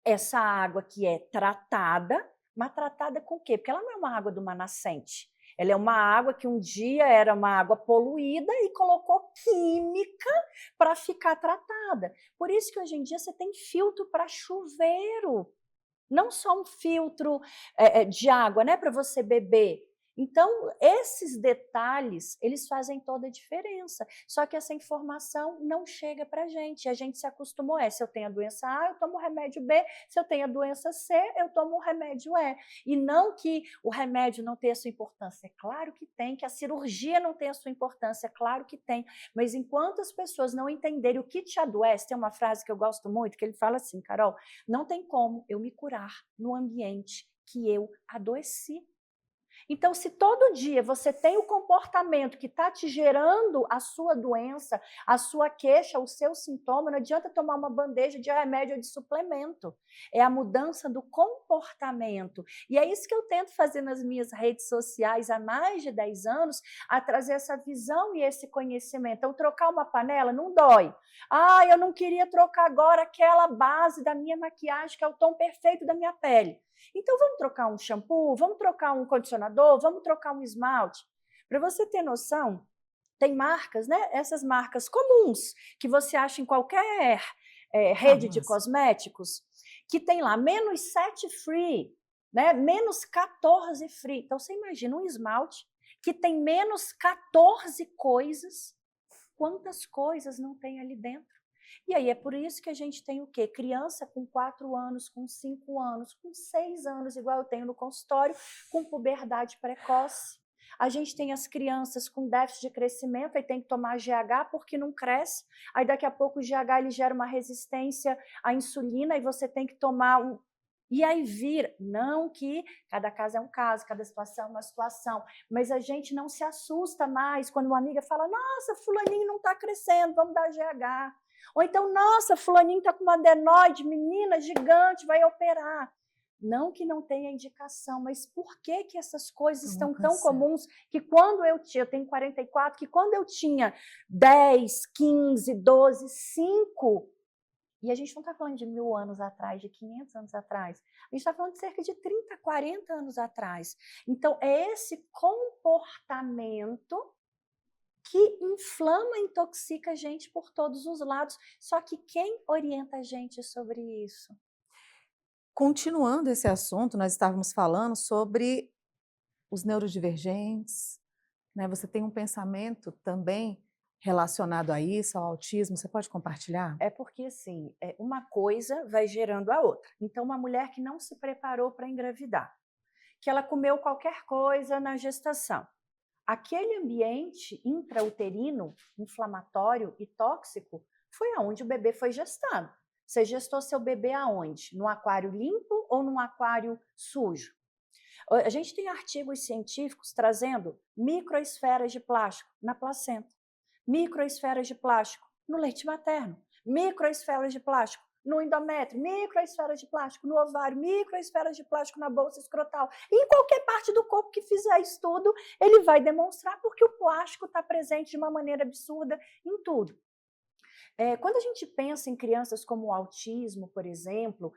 essa água que é tratada, mas tratada com o quê? Porque ela não é uma água de uma nascente. Ela é uma água que um dia era uma água poluída e colocou química para ficar tratada. Por isso que hoje em dia você tem filtro para chuveiro, não só um filtro de água, né, para você beber. Então, esses detalhes, eles fazem toda a diferença. Só que essa informação não chega para a gente se acostumou. Se eu tenho a doença A, eu tomo o remédio B. Se eu tenho a doença C, eu tomo o remédio E. E não que o remédio não tenha sua importância. É claro que tem. Que a cirurgia não tenha sua importância. É claro que tem. Mas enquanto as pessoas não entenderem o que te adoece, tem uma frase que eu gosto muito, que ele fala assim, Carol, não tem como eu me curar no ambiente que eu adoeci. Então, se todo dia você tem o comportamento que está te gerando a sua doença, a sua queixa, o seu sintoma, não adianta tomar uma bandeja de remédio ou de suplemento. É a mudança do comportamento. E é isso que eu tento fazer nas minhas redes sociais há mais de 10 anos, a trazer essa visão e esse conhecimento. Então, trocar uma panela não dói. Ah, eu não queria trocar agora aquela base da minha maquiagem, que é o tom perfeito da minha pele. Então, vamos trocar um shampoo, vamos trocar um condicionador, vamos trocar um esmalte. Para você ter noção, tem marcas, né? Essas marcas comuns que você acha em qualquer rede de cosméticos, que tem lá -7 free, né? -14 free. Então, você imagina um esmalte que tem -14 coisas. Quantas coisas não tem ali dentro? E aí é por isso que a gente tem o quê? Criança com 4 anos, com 5 anos, com 6 anos, igual eu tenho no consultório, com puberdade precoce. A gente tem as crianças com déficit de crescimento, aí tem que tomar GH porque não cresce. Aí daqui a pouco o GH ele gera uma resistência à insulina e você tem que tomar um... E aí vira, não que cada caso é um caso, cada situação é uma situação, mas a gente não se assusta mais quando uma amiga fala, nossa, fulaninho não está crescendo, vamos dar GH. Ou então, nossa, fulaninho está com uma adenoide, menina, gigante, vai operar. Não que não tenha indicação, mas por que que essas coisas estão tão comuns que quando eu tenho 44, que quando eu tinha 10, 15, 12, 5, e a gente não está falando de 1000 anos atrás, de 500 anos atrás, a gente está falando de cerca de 30, 40 anos atrás. Então, é esse comportamento que inflama, intoxica a gente por todos os lados. Só que quem orienta a gente sobre isso? Continuando esse assunto, nós estávamos falando sobre os neurodivergentes, né? Você tem um pensamento também relacionado a isso, ao autismo, você pode compartilhar? É porque, assim, uma coisa vai gerando a outra. Então, uma mulher que não se preparou para engravidar, que ela comeu qualquer coisa na gestação, aquele ambiente intrauterino, inflamatório e tóxico, foi aonde o bebê foi gestado. Você gestou seu bebê aonde? Num aquário limpo ou num aquário sujo? A gente tem artigos científicos trazendo microesferas de plástico na placenta, microesferas de plástico no leite materno, microesferas de plástico no endométrio, microesferas de plástico no ovário, microesferas de plástico na bolsa escrotal. E em qualquer parte do corpo que fizer estudo, ele vai demonstrar porque o plástico está presente de uma maneira absurda em tudo. Quando a gente pensa em crianças como o autismo, por exemplo,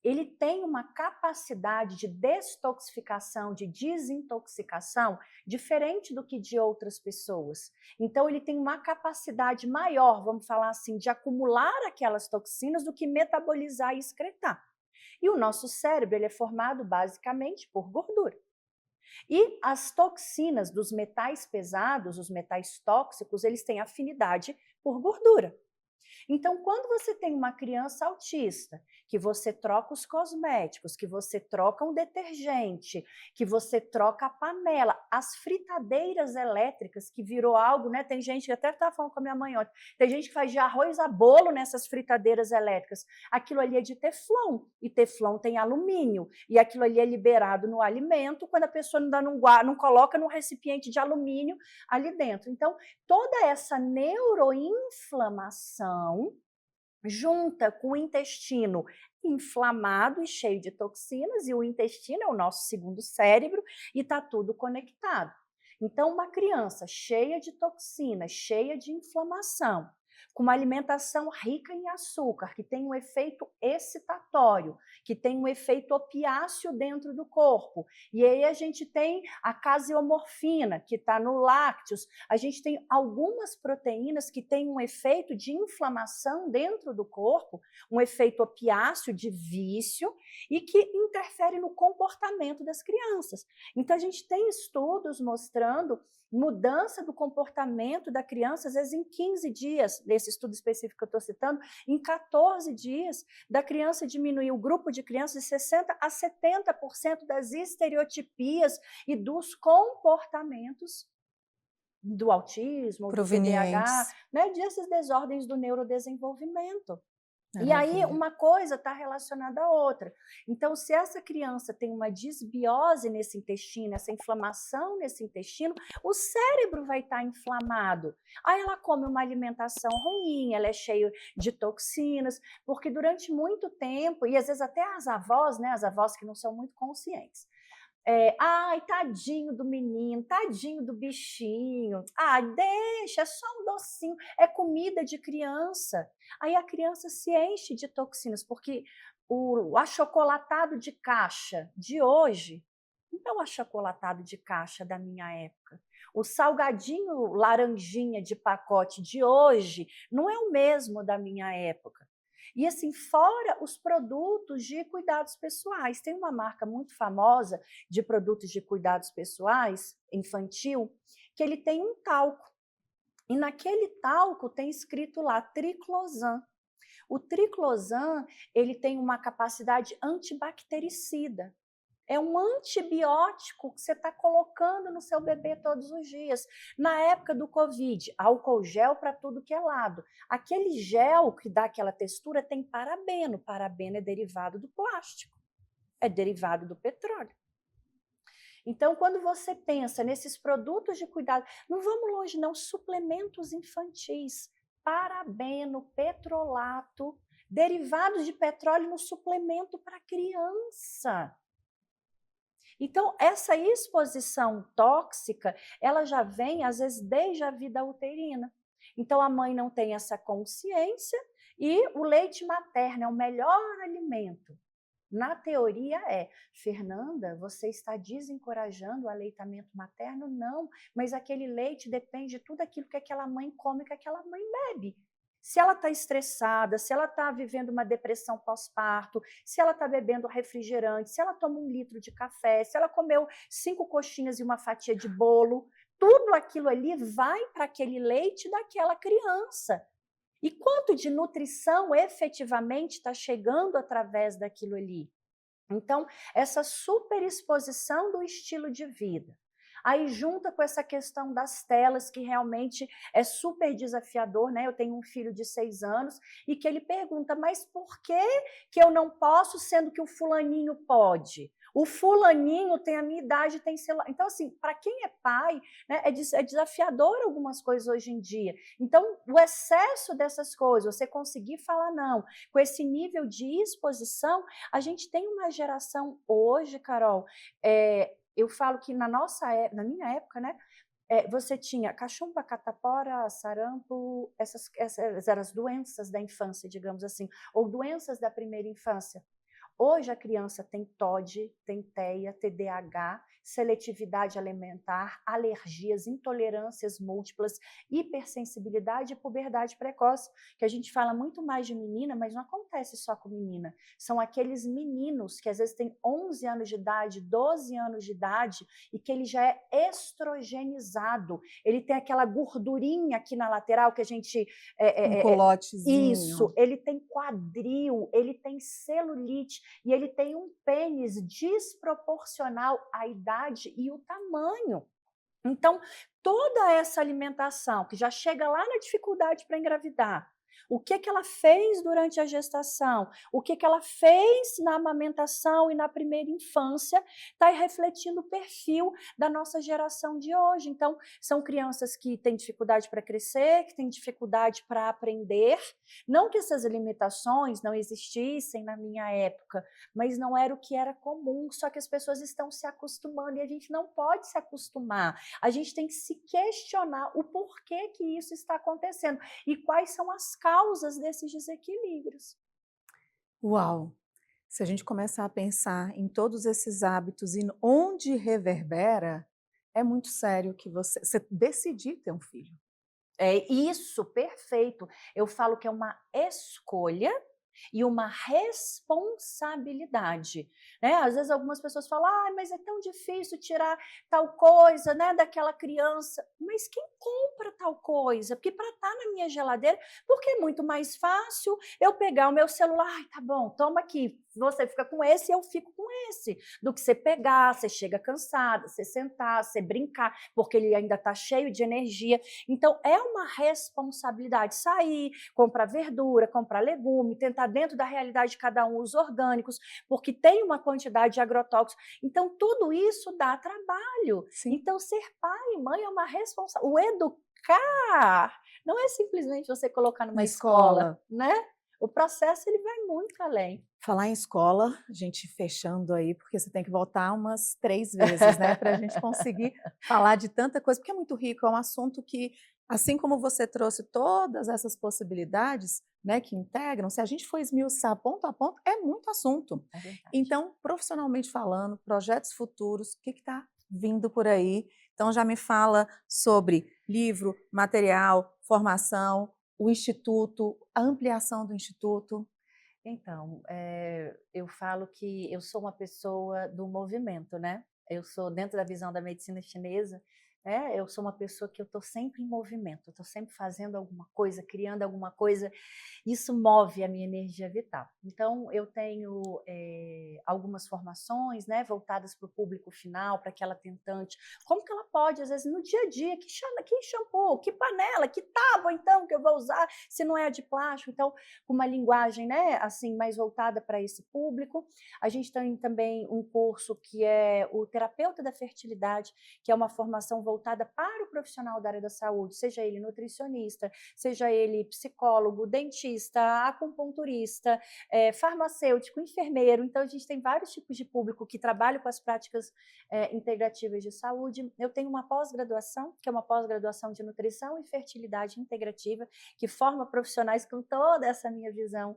ele tem uma capacidade de destoxificação, de desintoxicação, diferente do que de outras pessoas. Então, ele tem uma capacidade maior, vamos falar assim, de acumular aquelas toxinas do que metabolizar e excretar. E o nosso cérebro ele é formado basicamente por gordura. E as toxinas dos metais pesados, os metais tóxicos, eles têm afinidade por gordura. Então, quando você tem uma criança autista, que você troca os cosméticos, que você troca um detergente, que você troca a panela, as fritadeiras elétricas, que virou algo, né? Tem gente que até estava falando com a minha mãe ontem, tem gente que faz de arroz a bolo nessas fritadeiras elétricas. Aquilo ali é de teflon, e teflon tem alumínio, e aquilo ali é liberado no alimento quando a pessoa não coloca num recipiente de alumínio ali dentro. Então, toda essa neuroinflamação junta com o intestino inflamado e cheio de toxinas, e o intestino é o nosso segundo cérebro, e está tudo conectado. Então, uma criança cheia de toxinas, cheia de inflamação, com uma alimentação rica em açúcar, que tem um efeito excitatório, que tem um efeito opiáceo dentro do corpo. E aí a gente tem a caseomorfina, que está no lácteos. A gente tem algumas proteínas que têm um efeito de inflamação dentro do corpo, um efeito opiáceo de vício e que interfere no comportamento das crianças. Então, a gente tem estudos mostrando mudança do comportamento da criança, às vezes em 15 dias, nesse estudo específico que eu estou citando, em 14 dias, da criança diminuir o grupo de crianças de 60% a 70% das estereotipias e dos comportamentos do autismo, do TDAH, né, dessas desordens do neurodesenvolvimento. E aí uma coisa está relacionada à outra. Então, se essa criança tem uma disbiose nesse intestino, essa inflamação nesse intestino, o cérebro vai estar inflamado. Aí ela come uma alimentação ruim, ela é cheia de toxinas, porque durante muito tempo, e às vezes até as avós, né, as avós que não são muito conscientes, ai, tadinho do menino, tadinho do bichinho. Ah, deixa, é só um docinho, é comida de criança. Aí a criança se enche de toxinas, porque o achocolatado de caixa de hoje não é o achocolatado de caixa da minha época. O salgadinho laranjinha de pacote de hoje não é o mesmo da minha época. E assim, fora os produtos de cuidados pessoais. Tem uma marca muito famosa de produtos de cuidados pessoais, infantil, que ele tem um talco. E naquele talco tem escrito lá triclosan. O triclosan, ele tem uma capacidade antibactericida. É um antibiótico que você está colocando no seu bebê todos os dias. Na época do Covid, álcool gel para tudo que é lado. Aquele gel que dá aquela textura tem parabeno. Parabeno é derivado do plástico, é derivado do petróleo. Então, quando você pensa nesses produtos de cuidado, não vamos longe não, suplementos infantis, parabeno, petrolato, derivados de petróleo no suplemento para criança. Então, essa exposição tóxica, ela já vem, às vezes, desde a vida uterina. Então, a mãe não tem essa consciência e o leite materno é o melhor alimento. Na teoria Fernanda, você está desencorajando o aleitamento materno? Não, mas aquele leite depende de tudo aquilo que aquela mãe come, que aquela mãe bebe. Se ela está estressada, se ela está vivendo uma depressão pós-parto, se ela está bebendo refrigerante, se ela toma 1 litro de café, se ela comeu 5 coxinhas e uma fatia de bolo, tudo aquilo ali vai para aquele leite daquela criança. E quanto de nutrição efetivamente está chegando através daquilo ali? Então, essa superexposição do estilo de vida. Aí junta com essa questão das telas, que realmente é super desafiador, né? Eu tenho um filho de 6 anos e que ele pergunta, mas por que eu não posso, sendo que o fulaninho pode? O fulaninho tem a minha idade, tem celular. Então, assim, para quem é pai, né, é desafiador algumas coisas hoje em dia. Então, o excesso dessas coisas, você conseguir falar não, com esse nível de exposição, a gente tem uma geração hoje, Carol, eu falo que na minha época, né, você tinha cachumba, catapora, sarampo, essas eram as doenças da infância, digamos assim, ou doenças da primeira infância. Hoje a criança tem TOD, tem TEA, TDAH, seletividade alimentar, alergias, intolerâncias múltiplas, hipersensibilidade e puberdade precoce, que a gente fala muito mais de menina, mas não acontece só com menina. São aqueles meninos que às vezes têm 11 anos de idade, 12 anos de idade, e que ele já é estrogenizado. Ele tem aquela gordurinha aqui na lateral que a gente... Um colotezinho. Isso, ele tem quadril, ele tem celulite e ele tem um pênis desproporcional à idade e o tamanho. Então, toda essa alimentação que já chega lá na dificuldade para engravidar, o que ela fez durante a gestação, o que ela fez na amamentação e na primeira infância, está refletindo o perfil da nossa geração de hoje. Então, são crianças que têm dificuldade para crescer, que têm dificuldade para aprender. Não que essas limitações não existissem na minha época, mas não era o que era comum, só que as pessoas estão se acostumando e a gente não pode se acostumar. A gente tem que se questionar o porquê que isso está acontecendo e quais são as causas desses desequilíbrios. Uau! Se a gente começar a pensar em todos esses hábitos e onde reverbera, é muito sério que você decidir ter um filho. É isso, perfeito. Eu falo que é uma escolha e uma responsabilidade, né? Às vezes algumas pessoas falam, mas é tão difícil tirar tal coisa, né, daquela criança. Mas quem compra tal coisa? Porque para estar na minha geladeira, porque é muito mais fácil eu pegar o meu celular, tá bom, toma aqui, você fica com esse e eu fico com esse, do que você pegar, você chega cansada, você sentar, você brincar, porque ele ainda está cheio de energia. Então é uma responsabilidade sair, comprar verdura, comprar legume, tentar dentro da realidade de cada um os orgânicos, porque tem uma quantidade de agrotóxicos. Então, tudo isso dá trabalho. Sim. Então, ser pai e mãe é uma responsabilidade. O educar não é simplesmente você colocar numa escola, né? O processo ele vai muito além. Falar em escola, a gente fechando aí, porque você tem que voltar umas 3 vezes, né, para a gente conseguir falar de tanta coisa, porque é muito rico, é um assunto que, assim como você trouxe todas essas possibilidades, né, que integram, se a gente for esmiuçar ponto a ponto, é muito assunto. É verdade. Então, profissionalmente falando, projetos futuros, o que está vindo por aí? Então, já me fala sobre livro, material, formação, o instituto, a ampliação do instituto. Então, eu falo que eu sou uma pessoa do movimento, né? Eu sou, dentro da visão da medicina chinesa, eu sou uma pessoa que eu estou sempre em movimento, eu estou sempre fazendo alguma coisa, criando alguma coisa, isso move a minha energia vital. Então, eu tenho algumas formações, né, voltadas para o público final, para aquela tentante, como que ela pode, às vezes, no dia a dia, que shampoo, que panela, que tábua, então, que eu vou usar, se não é a de plástico, então, com uma linguagem, né, assim, mais voltada para esse público. A gente tem também um curso que é o terapeuta da fertilidade, que é uma formação voltada para o profissional da área da saúde, seja ele nutricionista, seja ele psicólogo, dentista, acupunturista, farmacêutico, enfermeiro. Então, a gente tem vários tipos de público que trabalham com as práticas integrativas de saúde. Eu tenho uma pós-graduação, que é uma pós-graduação de nutrição e fertilidade integrativa, que forma profissionais com toda essa minha visão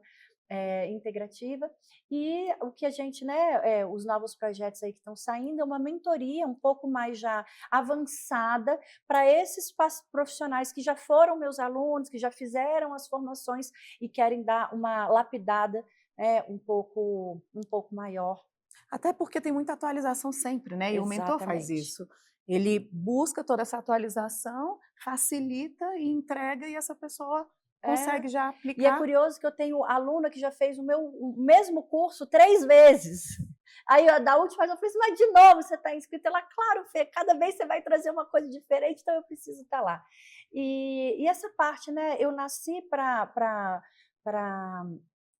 integrativa, e o que a gente, né, os novos projetos aí que estão saindo, é uma mentoria um pouco mais já avançada para esses profissionais que já foram meus alunos, que já fizeram as formações e querem dar uma lapidada um pouco maior. Até porque tem muita atualização sempre, né? E o mentor faz Exatamente. isso. Ele busca toda essa atualização, facilita e entrega, e essa pessoa consegue já aplicar. E é curioso que eu tenho aluna que já fez o mesmo curso 3 vezes. Aí, da última vez, eu falei assim, mas de novo você está inscrita? Ela, claro, Fê, cada vez você vai trazer uma coisa diferente, então eu preciso estar lá. E essa parte, né, eu nasci para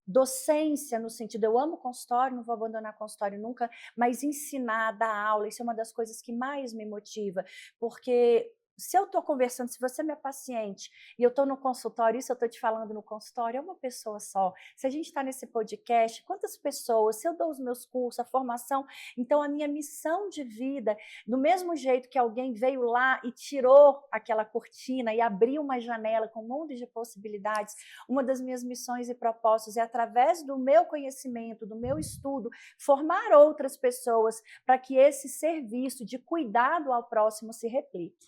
docência, no sentido, eu amo consultório, não vou abandonar consultório nunca, mas ensinar, dar aula, isso é uma das coisas que mais me motiva, porque se eu estou conversando, se você é minha paciente e eu estou no consultório, isso eu estou te falando no consultório, é uma pessoa só. Se a gente está nesse podcast, quantas pessoas, se eu dou os meus cursos, a formação, então a minha missão de vida, do mesmo jeito que alguém veio lá e tirou aquela cortina e abriu uma janela com um monte de possibilidades, uma das minhas missões e propósitos é, através do meu conhecimento, do meu estudo, formar outras pessoas para que esse serviço de cuidado ao próximo se replique.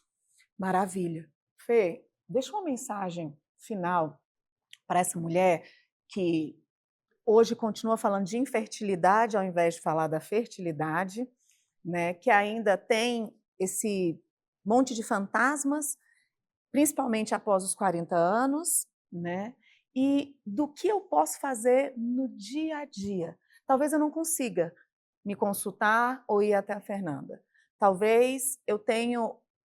Maravilha. Fê, deixa uma mensagem final para essa mulher que hoje continua falando de infertilidade ao invés de falar da fertilidade, né? Que ainda tem esse monte de fantasmas, principalmente após os 40 anos, né? E do que eu posso fazer no dia a dia. Talvez eu não consiga me consultar ou ir até a Fernanda. Talvez eu tenha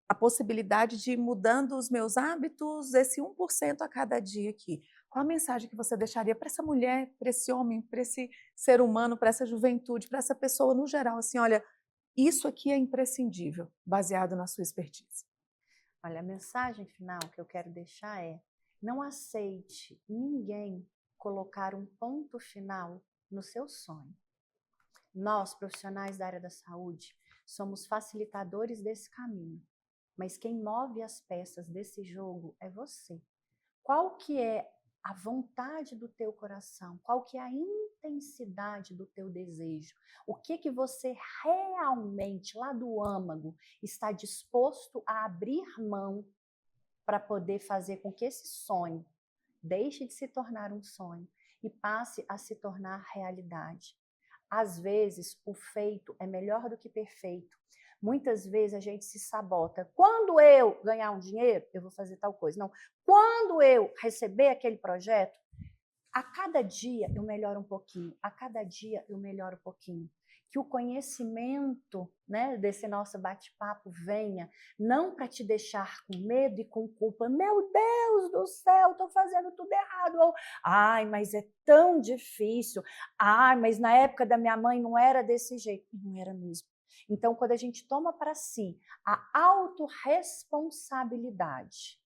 a possibilidade de ir mudando os meus hábitos, esse 1% a cada dia aqui. Qual a mensagem que você deixaria para essa mulher, para esse homem, para esse ser humano, para essa juventude, para essa pessoa no geral? Assim, olha, isso aqui é imprescindível, baseado na sua expertise. Olha, a mensagem final que eu quero deixar é: não aceite ninguém colocar um ponto final no seu sonho. Nós, profissionais da área da saúde, somos facilitadores desse caminho, mas quem move as peças desse jogo é você. Qual que é a vontade do teu coração? Qual que é a intensidade do teu desejo? O que você realmente, lá do âmago, está disposto a abrir mão para poder fazer com que esse sonho deixe de se tornar um sonho e passe a se tornar realidade? Às vezes, o feito é melhor do que perfeito. Muitas vezes a gente se sabota. Quando eu ganhar um dinheiro, eu vou fazer tal coisa. Não. Quando eu receber aquele projeto, a cada dia eu melhoro um pouquinho. A cada dia eu melhoro um pouquinho. Que o conhecimento, né, desse nosso bate-papo venha, não para te deixar com medo e com culpa. Meu Deus do céu, estou fazendo tudo errado. Ou, ai, mas é tão difícil. Ai, mas na época da minha mãe não era desse jeito. Não era mesmo. Então, quando a gente toma para si a autorresponsabilidade,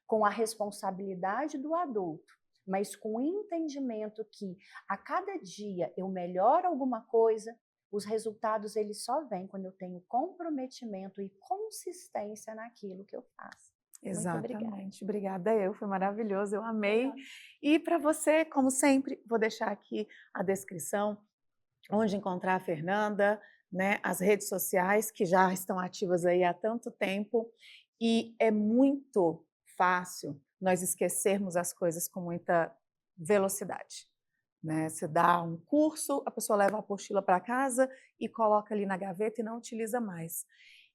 com a responsabilidade do adulto, mas com o entendimento que a cada dia eu melhoro alguma coisa, os resultados eles só vêm quando eu tenho comprometimento e consistência naquilo que eu faço. Exatamente. Obrigada eu, foi maravilhoso, eu amei. E para você, como sempre, vou deixar aqui a descrição onde encontrar a Fernanda, né, as redes sociais que já estão ativas aí há tanto tempo, e é muito fácil nós esquecermos as coisas com muita velocidade, né? Você dá um curso, a pessoa leva a apostila para casa e coloca ali na gaveta e não utiliza mais.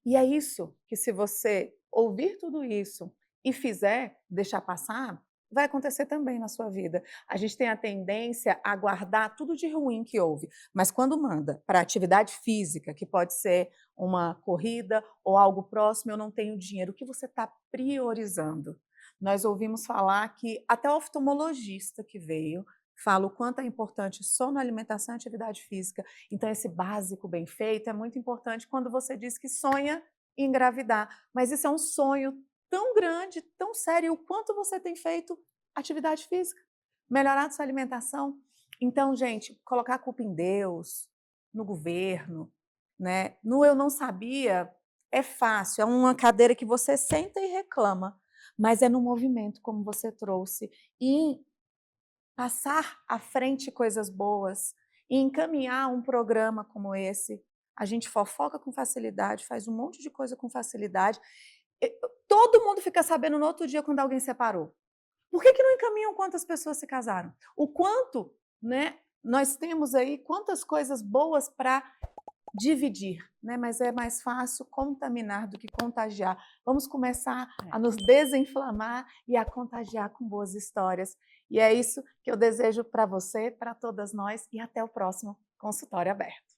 E é isso que, se você ouvir tudo isso e fizer, deixar passar, vai acontecer também na sua vida. A gente tem a tendência a guardar tudo de ruim que houve, mas quando manda para atividade física, que pode ser uma corrida ou algo próximo, eu não tenho dinheiro, o que você está priorizando? Nós ouvimos falar que até o oftalmologista que veio fala o quanto é importante sono, alimentação e atividade física. Então, esse básico bem feito é muito importante quando você diz que sonha em engravidar. Mas isso é um sonho tão grande, tão sério. O quanto você tem feito atividade física, melhorado sua alimentação. Então, gente, colocar a culpa em Deus, no governo, né? No eu não sabia é fácil, é uma cadeira que você senta e reclama, mas é no movimento, como você trouxe, e passar à frente coisas boas e encaminhar um programa como esse. A gente fofoca com facilidade, faz um monte de coisa com facilidade. Todo mundo fica sabendo no outro dia quando alguém separou. Por que não encaminham quantas pessoas se casaram? O quanto, né, nós temos aí, quantas coisas boas para dividir, né? Mas é mais fácil contaminar do que contagiar. Vamos começar a nos desinflamar e a contagiar com boas histórias. E é isso que eu desejo para você, para todas nós, e até o próximo Consultório Aberto.